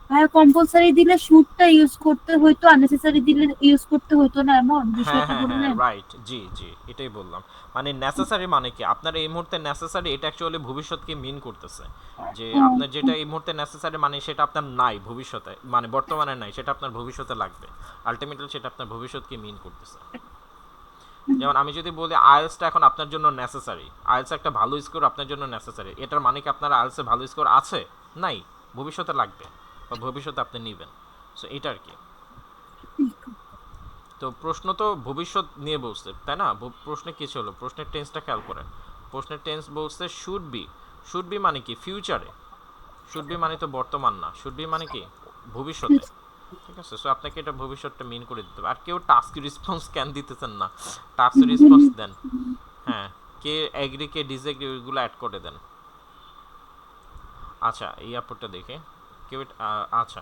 ভাইয়া কম্পালসারি দিলে শুটটা ইউজ করতে হইতো, আননেসেসারি দিলে ইউজ করতে হইতো না, এমন হ্যাঁ বিষয়টা হ্যাঁ হ্যাঁ, বললেন। রাইট, জি জি, এটাই বললাম। মানে নেসেসারি মানে কি, আপনার এই মুহূর্তে নেসেসারি, এটা অ্যাকচুয়ালি ভবিষ্যৎকে মিন করতেছে, যে ও, আপনার যেটা এই মুহূর্তে নেসেসারি মানে সেটা আপনার নাই ভবিষ্যতে, মানে বর্তমানে নাই, সেটা আপনার ভবিষ্যতে লাগবে। আলটিমেটলি সেটা আপনার ভবিষ্যৎকে মিন করতেছে। যেমন আমি যদি বলি আইএলসটা এখন আপনার জন্য নেসেসারি, আইএলস একটা ভালো স্কোর আপনার জন্য নেসেসারি, এটার মানে কি আপনার আইএলসে ভালো স্কোর আছে? নাই, ভবিষ্যতে লাগবে বা ভবিষ্যতে আপনি নেবেন। সো এটা আর কি। তো প্রশ্ন তো ভবিষ্যৎ নিয়ে বলছে, তাই না? প্রশ্নে কি ছিল, প্রশ্নের টেন্সটা খেয়াল করেন। প্রশ্নের টেন্স বলছে শুড বি। শুড বি মানে কি ফিউচারে, শুড বি মানে তো বর্তমান না, শুড বি মানে কি ভবিষ্যতে। ঠিক আছে, সো আপনাকে এটা ভবিষ্যৎটা মিন করে দিতে হবে। আর কেউ টাস্ক রেসপন্স কেন দিতেছেন না, টাস্ক রেসপন্স দেন। হ্যাঁ, কে এগ্রি কে ডিসএগ্রি ওইগুলো অ্যাড করে দেন। আচ্ছা, এই অ্যাপটা দেখে কেউ আচ্ছা,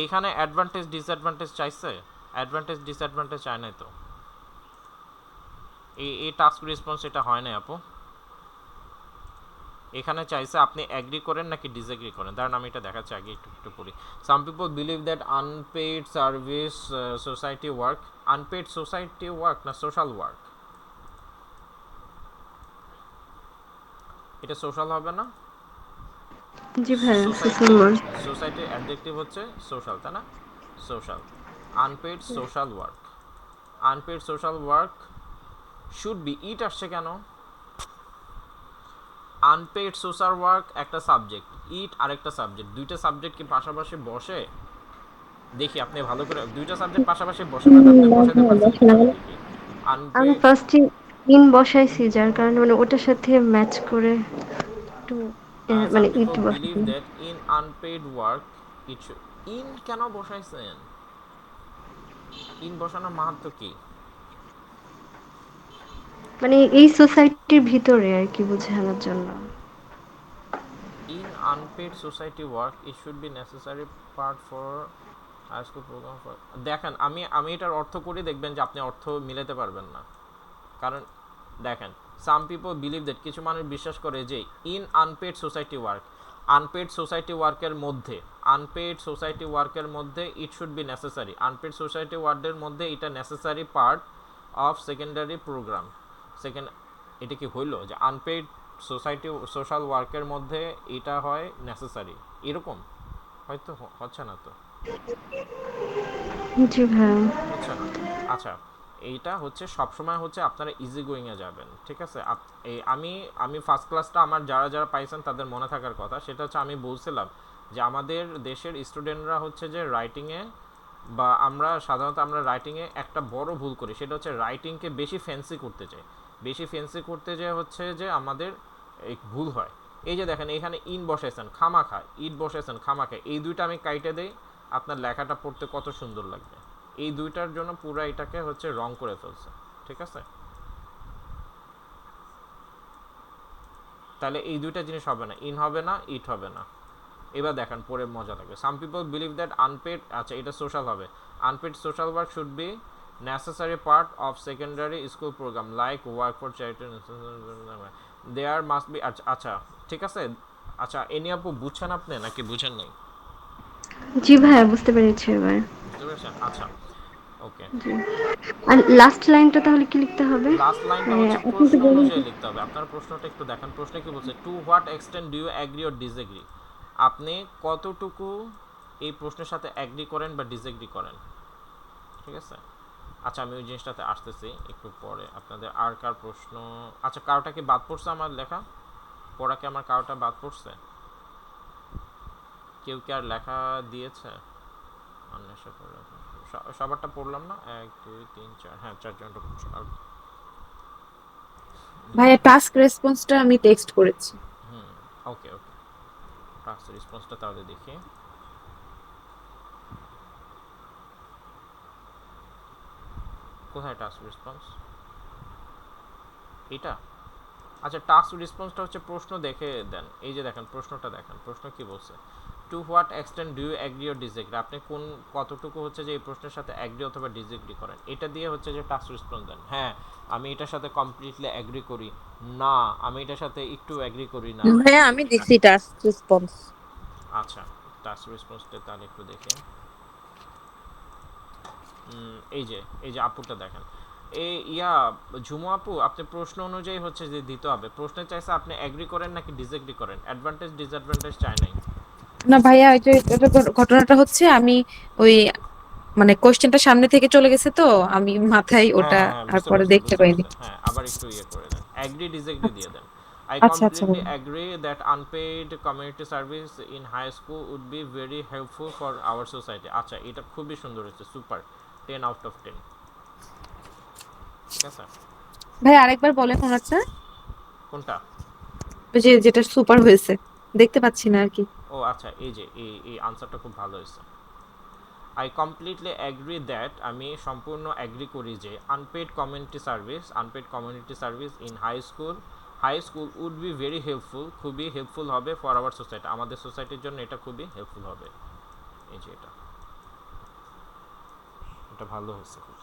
এইখানে অ্যাডভান্টেজ ডিসঅ্যাডভান্টেজ চাইছে? অ্যাডভান্টেজ ডিসঅ্যাডভান্টেজ চায় নাই তো। এই টাস্ক রেসপন্স এটা হয় না আপু। এখানে চাইছে আপনি অ্যাগ্রি করেন নাকি ডিসএগ্রি করেন। দাঁড়ান আমি এটা দেখাচ্ছি, আগে একটু একটু পড়ি। Some people believe that unpaid service society work, unpaid society work না সোশ্যাল ওয়ার্ক? এটা সোশ্যাল হবে না? জি ভাইয়া, সোসাইটি, সোশ্যাল ওয়ার্ক। সোসাইটির অ্যাডজেক্টিভ হচ্ছে সোশ্যাল, তাই না? Social. Unpaid social work, unpaid social work should be, it আসছে কেন? আনপেইড সোশ্যাল ওয়ার্ক একটা সাবজেক্ট, ইট আরেকটা সাবজেক্ট, দুইটা সাবজেক্ট কি পাশাপাশি বসে? দেখি আপনি ভালো করে, দুইটা সাবজেক্ট পাশাপাশি বসে না তো আপনি বসাতে পারছেন কি না দেখি। আমি আনপেইড, ফার্স্টে ইন বসাইছি, যার কারণে মানে ওটার সাথে ম্যাচ করে একটু সাম মানে ইট পিপল বিলিভ বসাইছি। That in unpaid work it, in কেন বসাইছেন? ইন বসানোর মাহাত্ম্য কি? মানে এই সোসাইটির ভিতরে আর কি বোঝানোর জন্য। In unpaid society work it should be necessary part for high school program for, দেখেন আমি আমি এটার অর্থ করে দেখবেন যে আপনি অর্থ মিলাতে পারবেন না। কারণ দেখেন, সাম পিপল বিলিভ দ্যাট, কিছু মানুষ বিশ্বাস করে যে in unpaid society work, unpaid society ওয়ার্কের মধ্যে, আনপেড সোসাইটি ওয়ার্কের মধ্যে it should be necessary, unpaid society ওয়ার্কের মধ্যে এটা necessary part of secondary programme. Second, এটা কি হইলো যে আনপেড সোসাইটি সোশ্যাল ওয়ার্কের মধ্যে এটা হয় নেসেসারি, এরকম হয়তো হচ্ছে না তো, জি ভাইয়া। হচ্ছে না। আচ্ছা, এইটা হচ্ছে সবসময় হচ্ছে আপনারা ইজি গোয়িংয়ে যাবেন, ঠিক আছে? এই আমি আমি ফার্স্ট ক্লাসটা আমার যারা যারা পাইছেন তাদের মনে থাকার কথা, সেটা হচ্ছে আমি বলছিলাম যে আমাদের দেশের স্টুডেন্টরা হচ্ছে যে রাইটিংয়ে, বা আমরা সাধারণত আমরা রাইটিংয়ে একটা বড় ভুল করি, সেটা হচ্ছে রাইটিংকে বেশি ফ্যান্সি করতে চাই। বেশি ফ্যান্সি করতে যেয়ে হচ্ছে যে আমাদের এই ভুল হয়। এই যে দেখেন এখানে ইন বসাইছেন খামাখা, ইট বসাইছেন খামাখা, এই দুইটা আমি কাইটে দেই, আপনার লেখাটা পড়তে কত সুন্দর লাগবে। এই দুইটার জন্য পুরো এটাকে হচ্ছে রং করে ফেলছে, ঠিক আছে? তাহলে এই দুইটা জিনিস হবে না, ইন হবে না, ইট হবে না। এবার দেখেন পরে মজা লাগবে। সাম পিপল বিলিভ দ্যাট আনপেড, আচ্ছা এটা সোশ্যাল হবে, unpaid social work should B necessary part of secondary school program like work for charity, there must be, আচ্ছা ঠিক আছে। আচ্ছা এনি আপু বুঝছেন আপনি নাকি বুঝেন নাই? জি ভাইয়া, বুঝতে পেরেছি এবার। বুঝতে পেরেছেন? আচ্ছা, ওকে। জি। আর লাস্ট লাইনটা তাহলে কি লিখতে হবে? লাস্ট লাইনটা মানে হচ্ছে এখন তো প্রশ্ন বলুন। অনুযায়ী লিখতে হবে। আপনার প্রশ্নটা একটু দেখেন, প্রশ্নে কি বলছে, to what extent do you agree or disagree, আপনি কতটুকু এই প্রশ্নের সাথে অ্যাগ্রি করেন বা ডিসএগ্রি করেন, ঠিক আছে? আচ্ছা আমি ওই জিনিসটাতে আসতেছি একটু পরে। আপনাদের আর কার প্রশ্ন, আচ্ছা কারোটা কি বাদ পড়ছে আমার লেখা পড়া, কি আমার কারোটা বাদ পড়ছে? কেউ কি আর লেখা দিয়েছে? অন্বেষা করে সবারটা পড়লাম না, 1 2 3 4, হ্যাঁ 4 জনটা পড়ছে। আর ভাইয়া টাস্ক রেসপন্সটা আমি টেক্সট করেছি। হুম, ওকে ওকে, টাস্ক রেসপন্সটা তাহলে দেখি। কোথায় টাস্ক রেসপন্স? এটা, আচ্ছা টাস্ক রেসপন্সটা হচ্ছে প্রশ্ন দেখে দেন। এই যে দেখেন প্রশ্নটা দেখেন, প্রশ্ন কি বলছে, to what extent do you agree or disagree, আপনি কোন কতটুকু হচ্ছে যে এই প্রশ্নের সাথে অ্যাগ্রি অথবা ডিসএগ্রি করেন, এটা দিয়ে হচ্ছে যে টাস্ক রেসপন্স দেন। হ্যাঁ আমি এটার সাথে কমপ্লিটলি অ্যাগ্রি করি, না আমি এটার সাথে একটু অ্যাগ্রি করি না। ভাইয়া আমি দিছি টাস্ক রেসপন্স। আচ্ছা টাস্ক রেসপন্সটা তাহলে একটু দেখি। এই যে আপুটা দেখেন, ঝুমু আপু, আপনি প্রশ্ন অনুযায়ী হচ্ছে যে দিতে হবে। প্রশ্নে চাইছে আপনি এগ্রি করেন নাকি ডিসএগ্রি করেন, অ্যাডভান্টেজ ডিসঅ্যাডভান্টেজ চাই নাই। না ভাইয়া, ওই যে ঘটনাটা হচ্ছে আমি ওই মানে কোশ্চেনটা সামনে থেকে চলে গেছে তো আমি মাথায় হ্যাঁ ওটা হ্যাঁ হ্যাঁ, আর বুঝতে পরে পারছি দেখতে বুঝতে পাইনি। পারছি। হ্যাঁ, আবার একটু করে দেন, এগ্রি ডিসএগ্রি দিয়ে দেন। I আচ্ছা আচ্ছা completely ভাইয়া। agree that unpaid community service in high school would be very helpful for our society. আচ্ছা, এটা খুবই সুন্দর হয়েছে, সুপার, 10 আউট অফ 10। ঠিক আছে, ভাই আরেকবার বলেন ওনারটা, কোনটা? ওই যে যেটা সুপার হয়েছে, দেখতে পাচ্ছি না আর কি। ও আচ্ছা, এই যে এই আনসারটা খুব ভালো হয়েছে। আই কমপ্লিটলি অ্যাগ্রি দ্যাট, আমি সম্পূর্ণ অ্যাগ্রি করি যে unpaid community service in high school would be very helpful, খুবই হেল্পফুল হবে ফর আওয়ার সোসাইটি, আমাদের সোসাইটির জন্য এটা খুবই হেল্পফুল হবে। এই যে এটা ভালো হয়েছে খুব।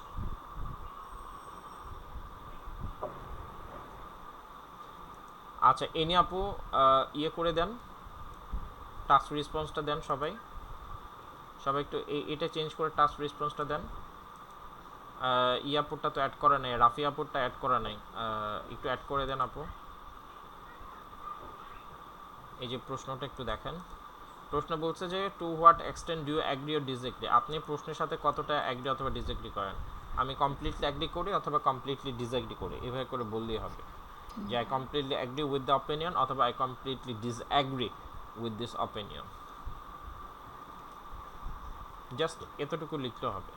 আচ্ছা, এনি আপু করে দেন, টাস্ক রেসপন্সটা দেন সবাই একটু এটা চেঞ্জ করে টাস্ক রেসপন্সটা দেন। ইয়াপুরটা তো অ্যাড করা নাই, রাফিয়াপুরটা অ্যাড করা নাই, একটু অ্যাড করে দেন আপু। এই যে প্রশ্নটা একটু দেখেন, প্রশ্ন বলছে যে to what extent do you agree or disagree, আপনি প্রশ্নের সাথে কতটা অ্যাগ্রি অথবা ডিসএগ্রি করেন। আমি কমপ্লিটলি অ্যাগ্রি করি অথবা কমপ্লিটলি ডিসএগ্রি করি, এভাবে করে বললেই হবে যে I completely agree with the opinion অথবা I completely disagree with this opinion, just এতটুকু লিখতে হবে।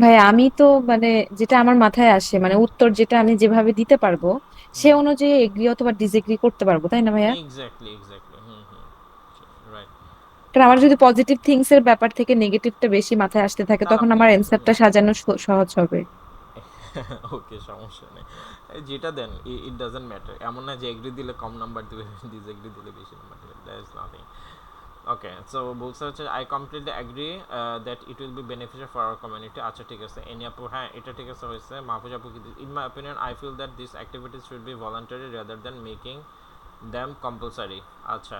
ভাই আমি তো মানে যেটা আমার মাথায় আসে, মানে উত্তর যেটা আমি যেভাবে দিতে পারবো সে অনুযায়ী এগ্রি অথবা ডিসএগ্রি করতে পারবো, তাই না ভাইয়া? Exactly exactly, right. কারণ আমার যদি পজিটিভ থিংস এর ব্যাপার থেকে নেগেটিভটা বেশি মাথায় আসতে থাকে তাহলে তখন আপনি আমার অ্যান্সারটা সাজানো সহজ হবে। ওকে, সমস্যা নেই, যেটা দেন ইট ডাজন্ট ম্যাটার, এমন না যে এগ্রি দিলে কম নাম্বার দিবে, ডিসএগ্রি দিলে বেশি নাম্বার দিবে, that is nothing. Okay, so বলছে হচ্ছে I completely agree that it will be beneficial for our community. আচ্ছা ঠিক আছে, এনি আপু, হ্যাঁ এটা ঠিক আছে হয়েছে। মাহফুজ আপু, in my opinion I feel that this activities should be voluntary rather than making them compulsory. আচ্ছা,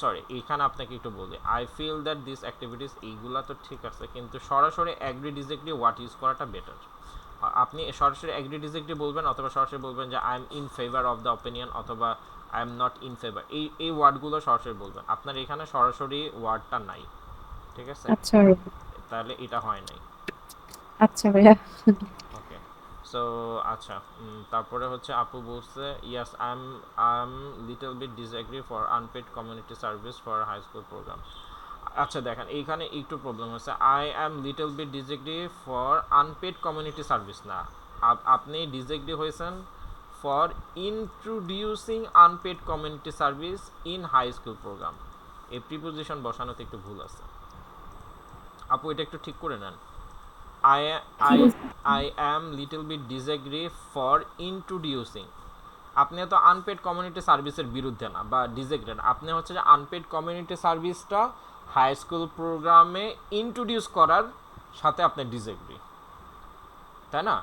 সরি, এইখানে আপনাকে একটু বলি, I feel that this activities, এইগুলা তো ঠিক আছে, কিন্তু সরাসরি অ্যাগ্রি ডিসএগ্রি হোয়াট ইউজ করাটা বেটার। আপনি সরাসরি অ্যাগ্রি ডিসএগ্রি বলবেন অথবা সরাসরি বলবেন যে I am in favour of the opinion অথবা I am not in favour, এই ওয়ার্ডগুলো সরাসরি বলবেন। আপনার এখানে সরাসরি ওয়ার্ডটা নাই, ঠিক আছে, আচ্ছা তাহলে এটা হয় নাই। আচ্ছা ভাইয়া। ওকে, সো আচ্ছা, তারপরে হচ্ছে আপু বলছে yes I am little bit disagree for unpaid community service for high school programme. আচ্ছা দেখেন, এইখানে একটু প্রবলেম হচ্ছে, I am little bit disagree for unpaid community service না, আপনি ডিসএগ্রি হয়েছেন for introducing unpaid community service in high school programme, এই প্রিপোজিশন বসানোতে একটু ভুল আছে আপু, এটা একটু ঠিক করে নেন। I I I am little bit disagree for introducing, আপনি তো আনপেড কমিউনিটি সার্ভিসের বিরুদ্ধে না বা ডিসএগ্রি না, আপনি হচ্ছে যে আনপেড কমিউনিটি সার্ভিসটা হাই স্কুল প্রোগ্রামে ইন্ট্রোডিউস করার সাথে আপনি ডিসএগ্রি, তাই না?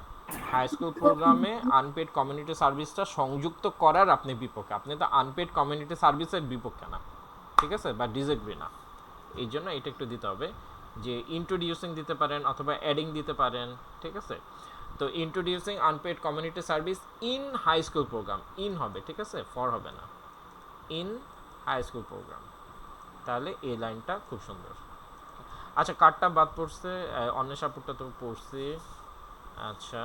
হাই স্কুল প্রোগ্রামে আনপেড কমিউনিটি সার্ভিসটা সংযুক্ত করার আপনি বিপক্ষে, আপনি তো আনপেড কমিউনিটি সার্ভিসের বিপক্ষে না, ঠিক আছে, বা ডিসএগ্রি না। এই জন্য এটা একটু দিতে হবে যে ইন্ট্রোডিউসিং দিতে পারেন অথবা অ্যাডিং দিতে পারেন, ঠিক আছে। তো introducing unpaid community service in high school programme, in হবে, ঠিক আছে, ফর হবে না, ইন হাই স্কুল প্রোগ্রাম। তাহলে এই লাইনটা খুব সুন্দর। আচ্ছা, কারটা বাদ পড়ছে, অন্বেষাপুরটা তো পড়ছি। আচ্ছা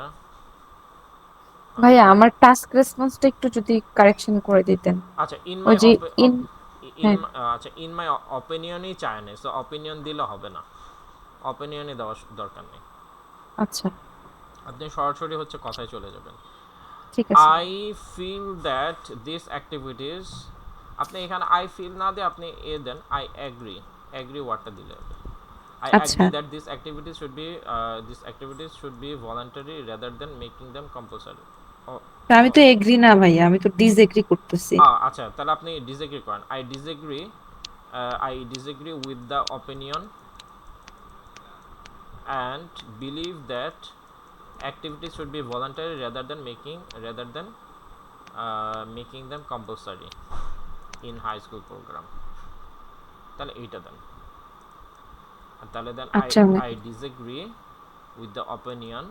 ভাইয়া আমার টাস্ক রেসপন্সটা একটু যদি কারেকশন করে দিতেন। আচ্ছা, ইন ওই মাই যে ইন, ইন হ্যাঁ আচ্ছা, ইন মাই অপিনিয়নই চায় না, সো অপিনিয়ন দিলে হবে না, অপিনিয়নই দেওয়ার দরকার নেই। আচ্ছা আপনি সরাসরি হচ্ছে কথায় চলে যাবেন। ঠিক আছে। I feel that this activities, আপনি এখানে আই ফিল না দিয়ে আপনি এ দেন আই এগ্রি, এগ্রি ওয়ার্ডটা দিলে হবে। I আচ্ছা agree that these activities should be voluntary rather than making them compulsory. তা আমি তো এগ্রি না ভাইয়া, আমি তো ডিসএগ্রি করতেছি। আচ্ছা, তাহলে আপনি disagree করেন। I disagree with the opinion and believe that activities should be voluntary rather than making them compulsory in high school program. তাহলে এইটা দেন। তাহলে দেন আচ্ছা I disagree with the opinion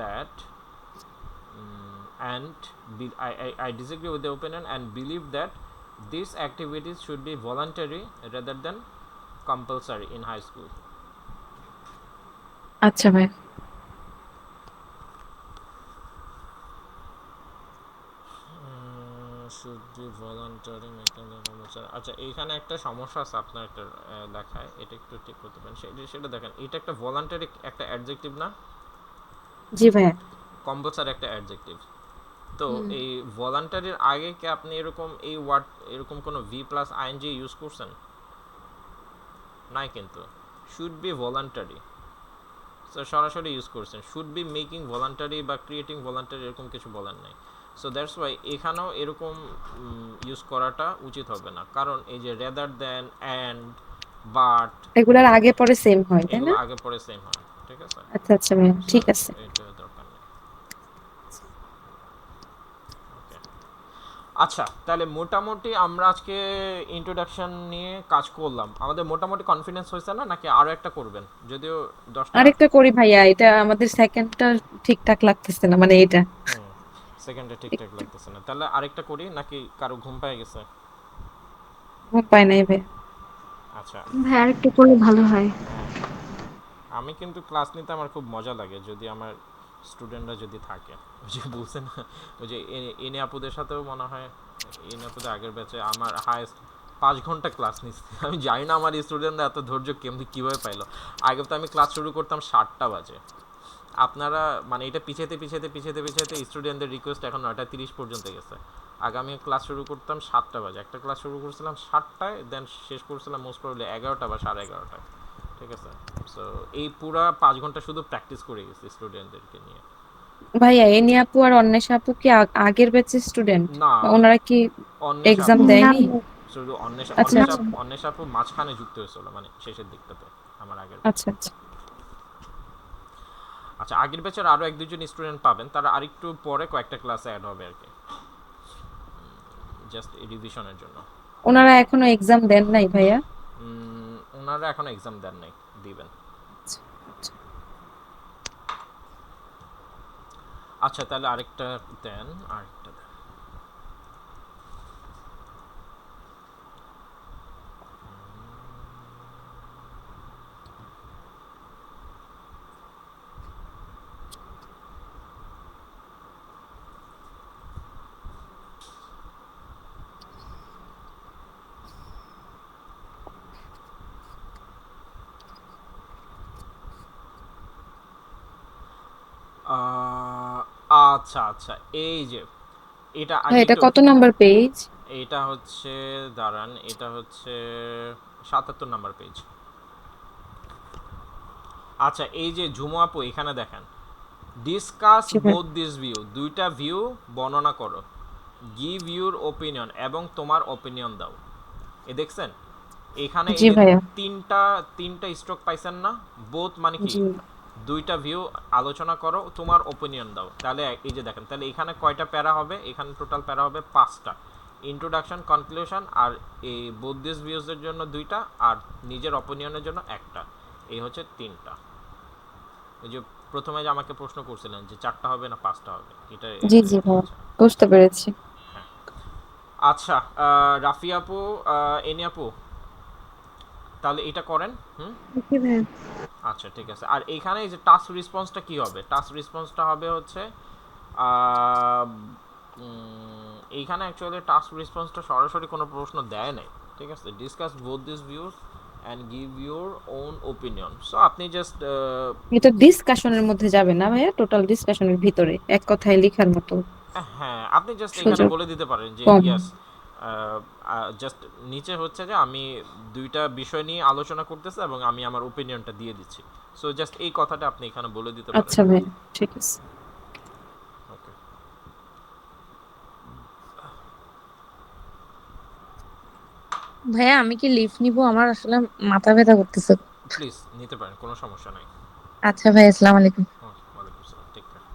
that I disagree with the opinion and believe that these activities should be voluntary rather than compulsory in high school. আচ্ছা ভাই। Should be voluntary making them compulsory. আচ্ছা, এইখানে একটা সমস্যা আছে আপনার একটা লেখায়, এটা একটু ঠিক করতে পারেন। সেটা দেখেন, এটা একটা ভলান্টারি একটা অ্যাডজেক্টিভ না? জি ভাইয়া। কম্পালসারি একটা অ্যাডজেক্টিভ। তো এই ভলান্টারির আগে কি আপনি এরকম এই ওয়ার্ড এরকম কোনো ভি প্লাস আইএনজি ইউজ করছেন? নাই কিন্তু। শুড বি ভলান্টারি, সো সরাসরি ইউজ করছেন। শুড বি মেকিং ভলান্টারি বা ক্রিয়েটিং ভলান্টারি এরকম কিছু বলেন নাই। সো দ্যাটস ওয়াই এখানেও এরকম ইউজ করাটা উচিত হবে না, কারণ এই যে রেদার দেন, অ্যান্ড, বাট, এগুলার আগে পরে সেম হয় তাই এগুলো না? আগে পরে সেম হয়, ঠিক আছে? আচ্ছা আচ্ছা ভাইয়া, সো ঠিক আছে। এটা দরকার নেই। ওকে, আচ্ছা, তাহলে মোটামুটি আমরা আজকে ইন্ট্রোডাকশন নিয়ে কাজ করলাম। আমাদের মোটামুটি কনফিডেন্স হয়েছে না, নাকি আরো একটা করবেন? যদিও 10টা। আরেকটা করি ভাইয়া, এটা আমাদের সেকেন্ডটা ঠিকঠাক লাগতেছে না, মানে এটা সেকেন্ডে ঠিকঠাক লাগতেছে না, তাহলে আরেকটা করি, নাকি কারো ঘুম পেয়ে গেছে? ঘুম পায় নাই ভাই। আচ্ছা, ভাই আরেকটু করলে ভালো হয়। আমি কিন্তু ক্লাস নিতে আমার খুব মজা লাগে যদি আমার স্টুডেন্টরা যদি থাকে। ওই যে বলছে না, ওই যে এনে আপুদের সাথেও মনে হয়, এনে আপুদের আগের ব্যাচে আমার হায়েস্ট 5 ঘন্টা ক্লাস নিচ্ছে। আমি জানি না আমার স্টুডেন্টরা এত ধৈর্য কীভাবে পাইলো। আগে তো আমি ক্লাস শুরু করতাম 7টা বাজে। আপনারা মানে এটা পিছাতে স্টুডেন্টদের রিকোয়েস্ট এখন 9:30 পর্যন্ত গেছে। আগে আমি ক্লাস শুরু করতাম 7টা বাজে, একটা ক্লাস শুরু করছিলাম 7টায়, দেন শেষ করছিলাম মোস্ট প্রবলি 11টা বা 11:30টায়, ঠিক আছে? সো এই পুরা 5 ঘন্টা শুধু প্র্যাকটিস করে গেছি স্টুডেন্টদেরকে নিয়ে। ভাইয়া এনি আপু আর অন্বেষা আপু কি আগের ব্যাচের স্টুডেন্ট? না, ওনারা কি অন্বেষা এক্সাম আপু না দেয়নি? শুধু আচ্ছা আচ্ছা অন্বেষা আপু মাঝখানে যুক্ত হয়েছিল, মানে শেষের দিকটাতে আমার আগের। আচ্ছা আচ্ছা আচ্ছা, আগের ব্যাচের আরো 1-2 জন স্টুডেন্ট পাবেন, তারা আরেকটু পরে কয়েকটা ক্লাসে অ্যাড হবে আর কি, জাস্ট রিভিশনের জন্য। ওনারা এখনো এক্সাম দেন নাই ভাইয়া? ওনারা এখনো এক্সাম দেন নাই, দিবেন। আচ্ছা, আচ্ছা। আচ্ছা, তাহলে আরেকটা দেন। আচ্ছা আচ্ছা, এই যে এটা ভাই আগে এটা একটু, কত নাম্বার পেজ? এটা হচ্ছে, দাঁড়ান, এটা হচ্ছে 77 নাম্বার পেজ। আচ্ছা, এই যে ঝুমু আপু এখানে দেখেন, ডিসকাস জি ভাই। বোথ দিস ভিউ, দুইটা ভিউ বর্ণনা করো, গিভ ইউর ওপিনিয়ন, এবং তোমার ওপিনিয়ন দাও। এ দেখছেন এখানে এই জি যে ভাইয়া। তিনটা স্ট্রোক পাইছেন না? বোথ মানে কি? জি দুইটা ভিউ আলোচনা করো, তোমার ওপিনিয়ন দাও। তাহলে এই যে দেখেন, তাহলে এখানে কয়টা প্যারা হবে? এখানে টোটাল প্যারা হবে 5টা। ইন্ট্রোডাকশন, কনক্লুশন, আর এই বোথ দিস ভিউজের জন্য 2টা, আর নিজের অপিনিয়নের জন্য 1টা। এই হচ্ছে 3টা। এই যে প্রথমে যে আমাকে প্রশ্ন করছিলেন যে 4টা হবে না 5টা হবে, এটা জি জি ভাইয়া, বুঝতে পেরেছি। আচ্ছা। রাফি আপু, এনি আপু, তাহলে এটা করেন। জি ভাইয়া। আচ্ছা ঠিক আছে। আর এখানে এই যে টাস্ক রেসপন্সটা কি হবে, টাস্ক রেসপন্সটা হবে হচ্ছে আহ, এইখানে অ্যাকচুয়ালি টাস্ক রেসপন্সটা সরাসরি কোনো প্রশ্ন দেয় নাই, ঠিক আছে। Discuss both this views and give your own opinion. So আপনি জাস্ট এটা ডিসকাশনের মধ্যে যাবে না ভাইয়া, টোটাল ডিসকাশনের ভিতরে এক কথায় লেখার মতো হ্যাঁ, আপনি জাস্ট এখানে সুযোগ বলে দিতে পারেন যে কম। ইয়াস, জাস্ট নিচে হচ্ছে যে আমি দুইটা বিষয় নিয়ে আলোচনা করতেছি এবং আমি আমার ওপিনিয়নটা দিয়ে দিচ্ছি। সো জাস্ট এই কথাটা আপনি এখানে বলে দিতে পারেন। আচ্ছা ভাই, ঠিক আছে। ওকে, ভাইয়া আমি কি লিভ নিবো? আমার আসলে মাথা ব্যথা করতেছে। প্লিজ নিতে পারেন, কোনো সমস্যা নাই। আচ্ছা ভাই, আসসালামু আলাইকুম। ওয়ালাইকুম আসসালাম, টেক কেয়ার।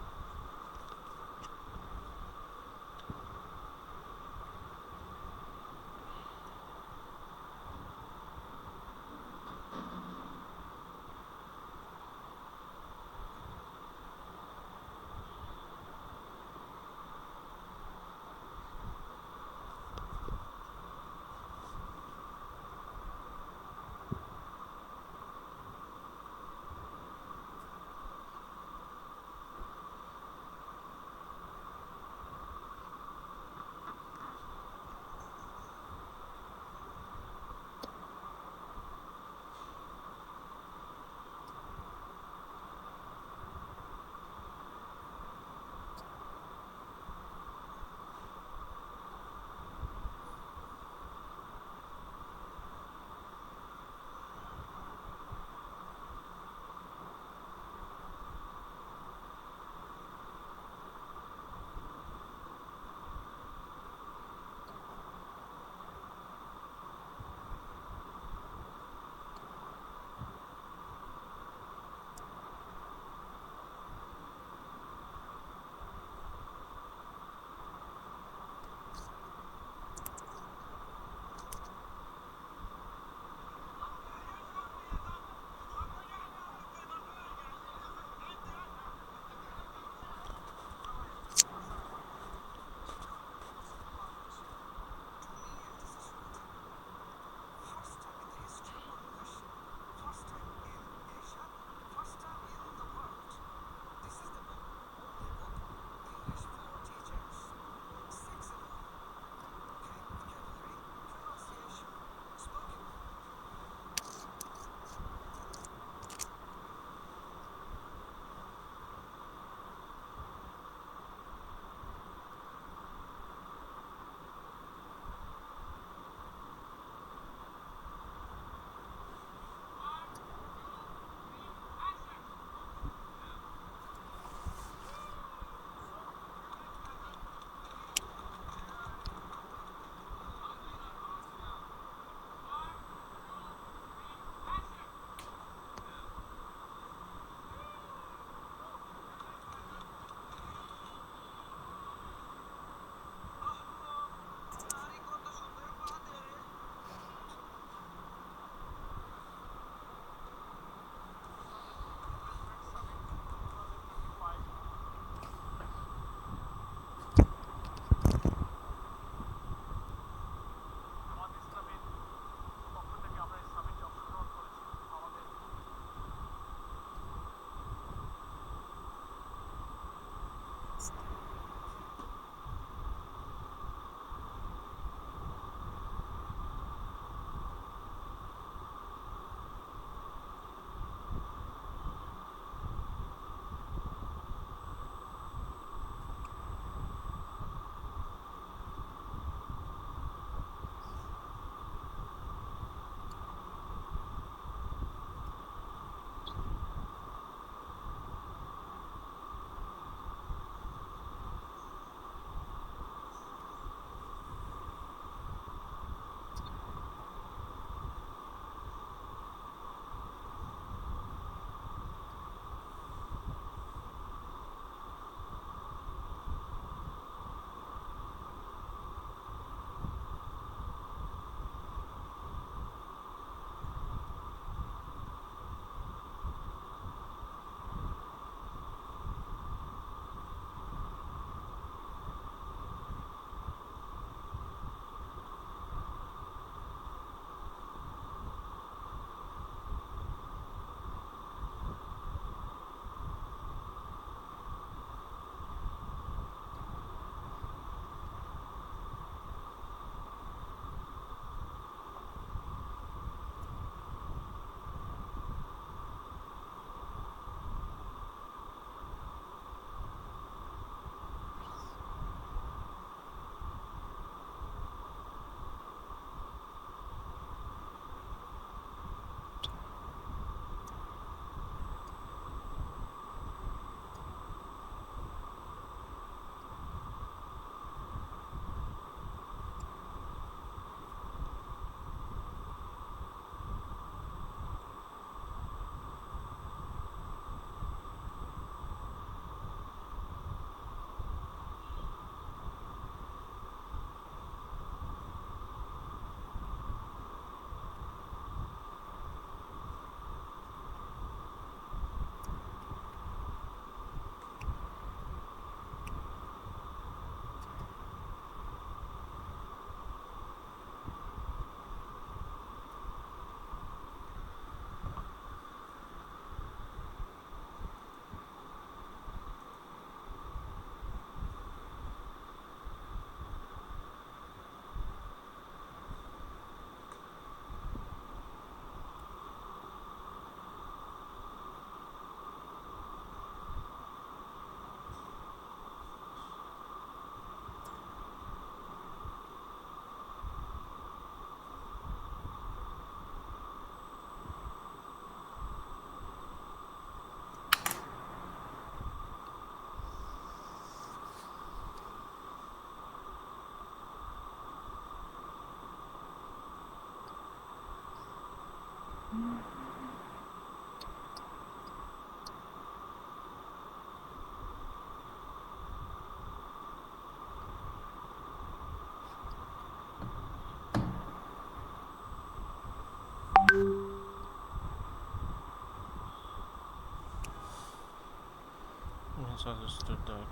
suggested that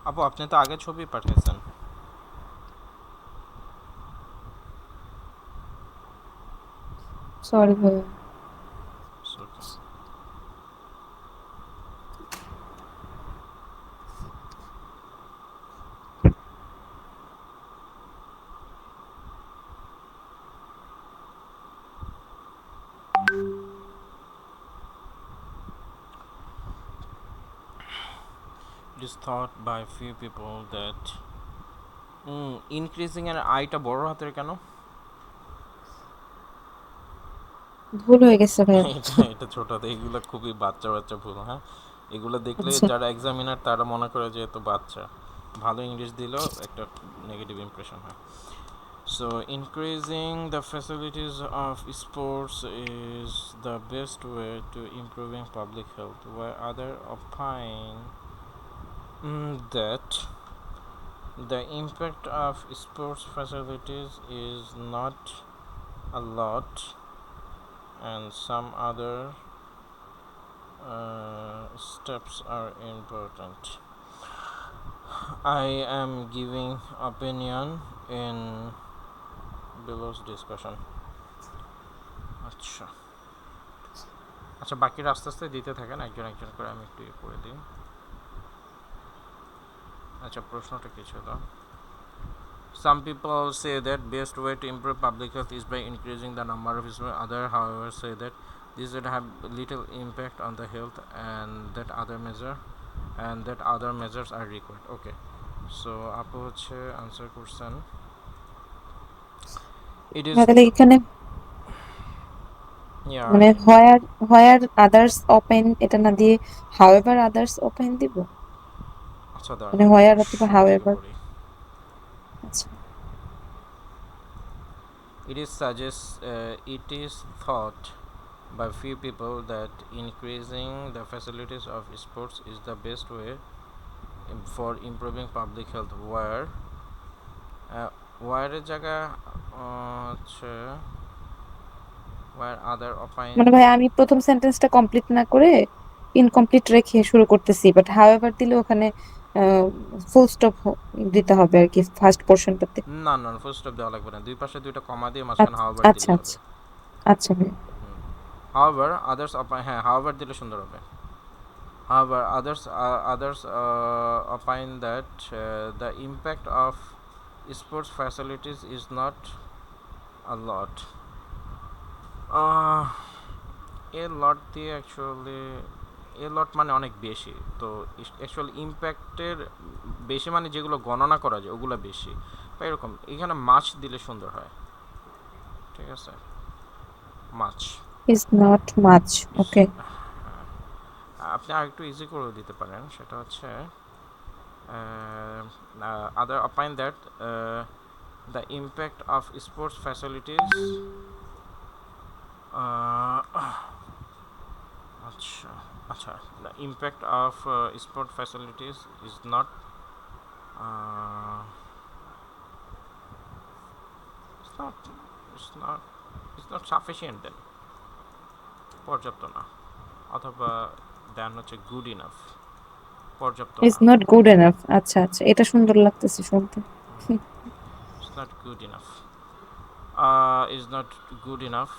আপু আপনি তো আগে ছবি পাঠিয়েছেন। সরি ভাইয়া। It's okay. It is thought by few people that increasing এর আইটা বড় হাতের কেন? ভুল হয়ে গেছে ভাইয়া। এটা ছোট হাতে, এগুলো খুবই বাচ্চা বাচ্চা ভুল। হ্যাঁ, এগুলো দেখলে আচ্ছা। যারা এক্সামিনার তারা মনে করে যে এত বাচ্চা, ভালো ইংলিশ দিলেও একটা নেগেটিভ ইমপ্রেশন হয়। So increasing the facilities of sports is the best way to improving public health, where other opine that the impact of sports facilities is not a lot and some other steps are important. I am giving opinion in below's discussion. আচ্ছা আচ্ছা, বাকিরা আস্তে আস্তে দিতে থাকেন, একজন একজন করে, আমি একটু করে দিই। আচ্ছা, প্রশ্নটা কি ছিল? Some people say that best way to improve public health is by increasing the number of sports. Other, however, say that this would have little impact on the health and that other measures are required. Okay, so আপু হচ্ছে আনসার করছেন। It is তাহলে এখানে yeah, মানে হোয়ার আদার্স ওপেন এটা না দিয়ে হাউএভার আদার্স ওপেন দিব, আচ্ছা দাঁড়ান মানে আমি হোয়ার একটু অথবা শুরু থেকে হাউএভার। পড়ি। আচ্ছা। It is thought by few people that increasing the facilities of sports is the best way for improving public health, where এর জায়গা হচ্ছে where other opine মানে ভাই আমি প্রথম সেন্টেন্সটা কমপ্লিট না করে ইনকমপ্লিট রেখে শুরু করতেছি, বাট হাউএভার দিলে ওখানে ফুল স্টপ দিতে হবে আর কি ফার্স্ট পোরশনটাতে। না না ফুল স্টপ দেওয়া লাগবে না, দুই পাশে দুইটা কমা দিয়ে মাঝখানে হাওয়ার আচ্ছা দিলে হবে। আচ্ছা আচ্ছা ভাই। however others opine, হ্যাঁ however দিলে সুন্দর হবে। However others opine that the impact of sports facilities is not a lot. A lot দিয়ে অ্যাকচুয়ালি এ লট মানে অনেক বেশি, তো অ্যাকচুয়ালি ইম্প্যাক্টের বেশি মানে যেগুলো গণনা করা যায় ওগুলো বেশি বা এরকম। এখানে মাছ দিলে সুন্দর হয়, ঠিক আছে, মাছ। Is not much. ওকে। আপনি আর একটু ইজি করে দিতে পারেন, সেটা হচ্ছে other opine that the impact of sports facilities আচ্ছা আচ্ছা the impact of sport facilities is not it's not sufficient then, পর্যাপ্ত না, অথবা দেন হচ্ছে গুড ইনাফ, পর্যাপ্ত ইজ না, নট গুড এনাফ। আচ্ছা আচ্ছা, এটা সুন্দর লাগতেছে শুনতে। it's not good enough, is not good enough,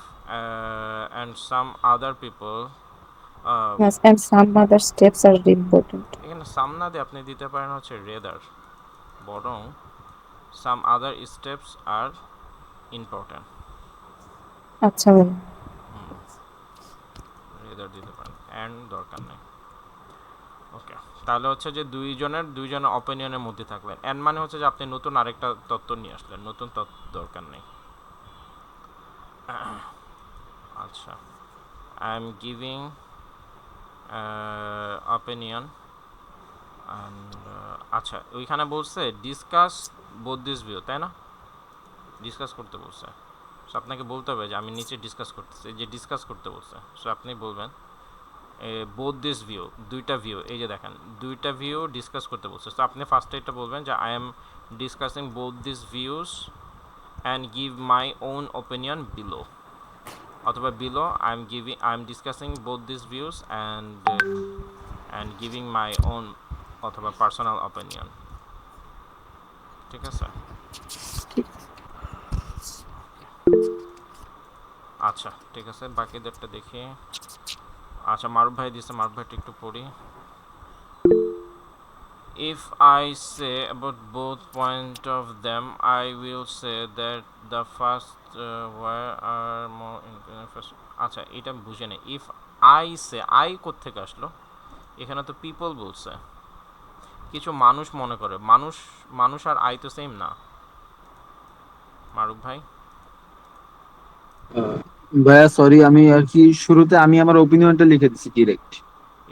and some other people Yes, and some other steps are important. এখানে সামনা দিয়ে আপনি দিতে পারেন হচ্ছে রেদার, বরং সাম আদার স্টেপস আর ইম্পর্টেন্ট, আচ্ছা ভাই। রেদার দিতে পারেন, অ্যান্ড দরকার নেই। ওকে, তাহলে হচ্ছে যে দুইজনের অপিনিয়নের মধ্যে থাকলেন, অ্যান্ড মানে হচ্ছে যে আপনি নতুন আরেকটা তত্ত্ব নিয়ে আসলেন, নতুন তত্ত্ব দরকার নেই। আচ্ছা, I am giving opinion and আচ্ছা ওইখানে বলছে ডিসকাস বোথ দিস ভিউ, তাই না? ডিসকাস করতে বলছে, সো আপনাকে বলতে হবে যে আমি নিচে ডিসকাস করতেছি, যে ডিসকাস করতে বলছে, সো আপনি বলবেন বোথ দিস ভিউ, দুইটা ভিউ, এই যে দেখেন দুইটা ভিউ ডিসকাস করতে বলছে, সো আপনি ফার্স্টে এটা বলবেন যে I M discussing both this views and give my own opinion below. অথবা below I'm discussing both these views and giving my own অথবা personal opinion. ঠিক আছে? আচ্ছা ঠিক আছে, বাকিদেরটা দেখি। আচ্ছা মারুফ ভাই দিছে, মারুফ ভাইটা একটু পড়ি। If I say about both point of them, I will say that the first where are more first. আচ্ছা এটা বুঝে নেই। If I say, I কোত্থেকে আসলো? এখানে তো people বলছে। কিছু মানুষ মনে করে, মানুষ আর I তো সেম না। মারুফ ভাই ভাইয়া সরি, আমি আর কি শুরুতে আমি আমার ওপিনিয়নটা লিখে দিচ্ছি ডিরেক্ট।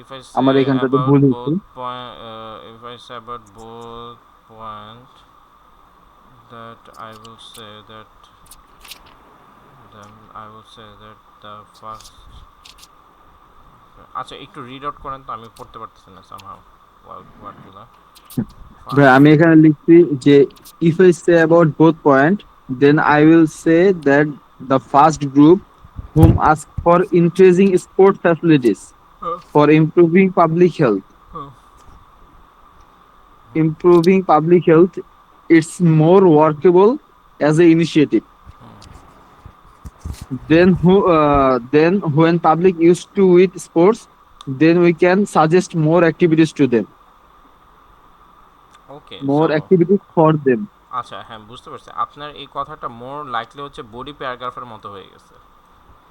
if I আমার say এখানটাতে about ভুল হয়েছে। both point if I say about both point, that I will say that then I will say that the first আচ্ছা একটু রিড আউট করেন তো, আমি পড়তে পারতেছি না somehow ওয়ার্ডগুলো। ভাই আমি এখানে লিখছি যে if I say about both point then I will say that the first group whom ask for increasing sport facilities for improving public health, it's more workable as an initiative. Then when public used to with sports, then we can suggest more activities to them, okay more so activities for them. আচ্ছা হ্যাঁ বুঝতে পারছি, আপনার এই কথাটা মোর লাইকলি হচ্ছে বডি প্যারাগ্রাফের মতো হয়ে গেছে।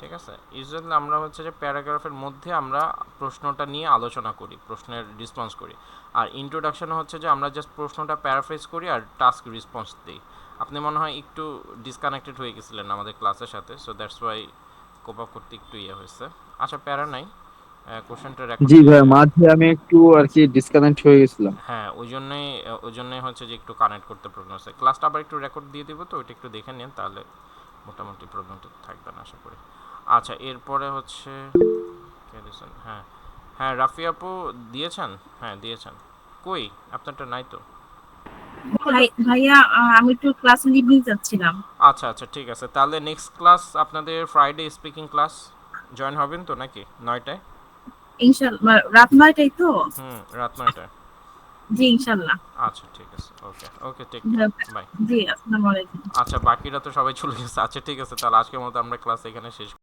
ঠিক আছে, ইউজুয়ালি আমরা হচ্ছে যে প্যারাগ্রাফের মধ্যে আমরা প্রশ্নটা নিয়ে আলোচনা করি, প্রশ্নের রেসপন্স করি, আর ইন্ট্রোডাকশন হচ্ছে যে আমরা জাস্ট প্রশ্নটা প্যারাফ্রেজ করি আর টাস্ক রেসপন্স দিই। আপনি মনে হয় একটু ডিসকানেক্টেড হয়ে গেছিলেন আমাদের ক্লাসের সাথে, so that's why cope up করতে একটু ইয়ে হয়েছে। আচ্ছা প্যারা নাই, কোশ্চেনটা রেকর্ড জি দিয়ে ভাই, দিলাম। মাঝে আমি একটু আর কি ডিসকানেক্ট হয়ে গেছিলাম। হ্যাঁ ওই জন্যই হচ্ছে যে একটু কানেক্ট করতে প্রবলেম হচ্ছে। ক্লাসটা আবার একটু রেকর্ড দিয়ে দিব, তো ওইটা একটু দেখে নিন, তাহলে মোটামুটি প্রবলেমটা থাকবে না আশা করি। আচ্ছা এরপরে হচ্ছে কে দিয়েছেন? হ্যাঁ হ্যাঁ রাফি আপু দিয়েছেন, হ্যাঁ দিয়েছেন। কই আপনারটা নাই তো? ভাইয়া আমি একটু ক্লাস লিভিং যাচ্ছিলাম। আচ্ছা আচ্ছা ঠিক আছে, তাহলে নেক্সট ক্লাস আপনাদের ফ্রাইডে স্পিকিং ক্লাস জয়েন হবেন তো নাকি 9টায়? ইনশাআল্লাহ রাত 9টায় তো? রাত 9টায়। জি ইনশাআল্লাহ। আচ্ছা ঠিক আছে, ওকে ওকে টেক বাই। জি আসসালামু আলাইকুম। আচ্ছা বাকিরা তো সবাই চলে গেছে। আচ্ছা ঠিক আছে, তাহলে আজকের মতো আমরা ক্লাস এখানে শেষ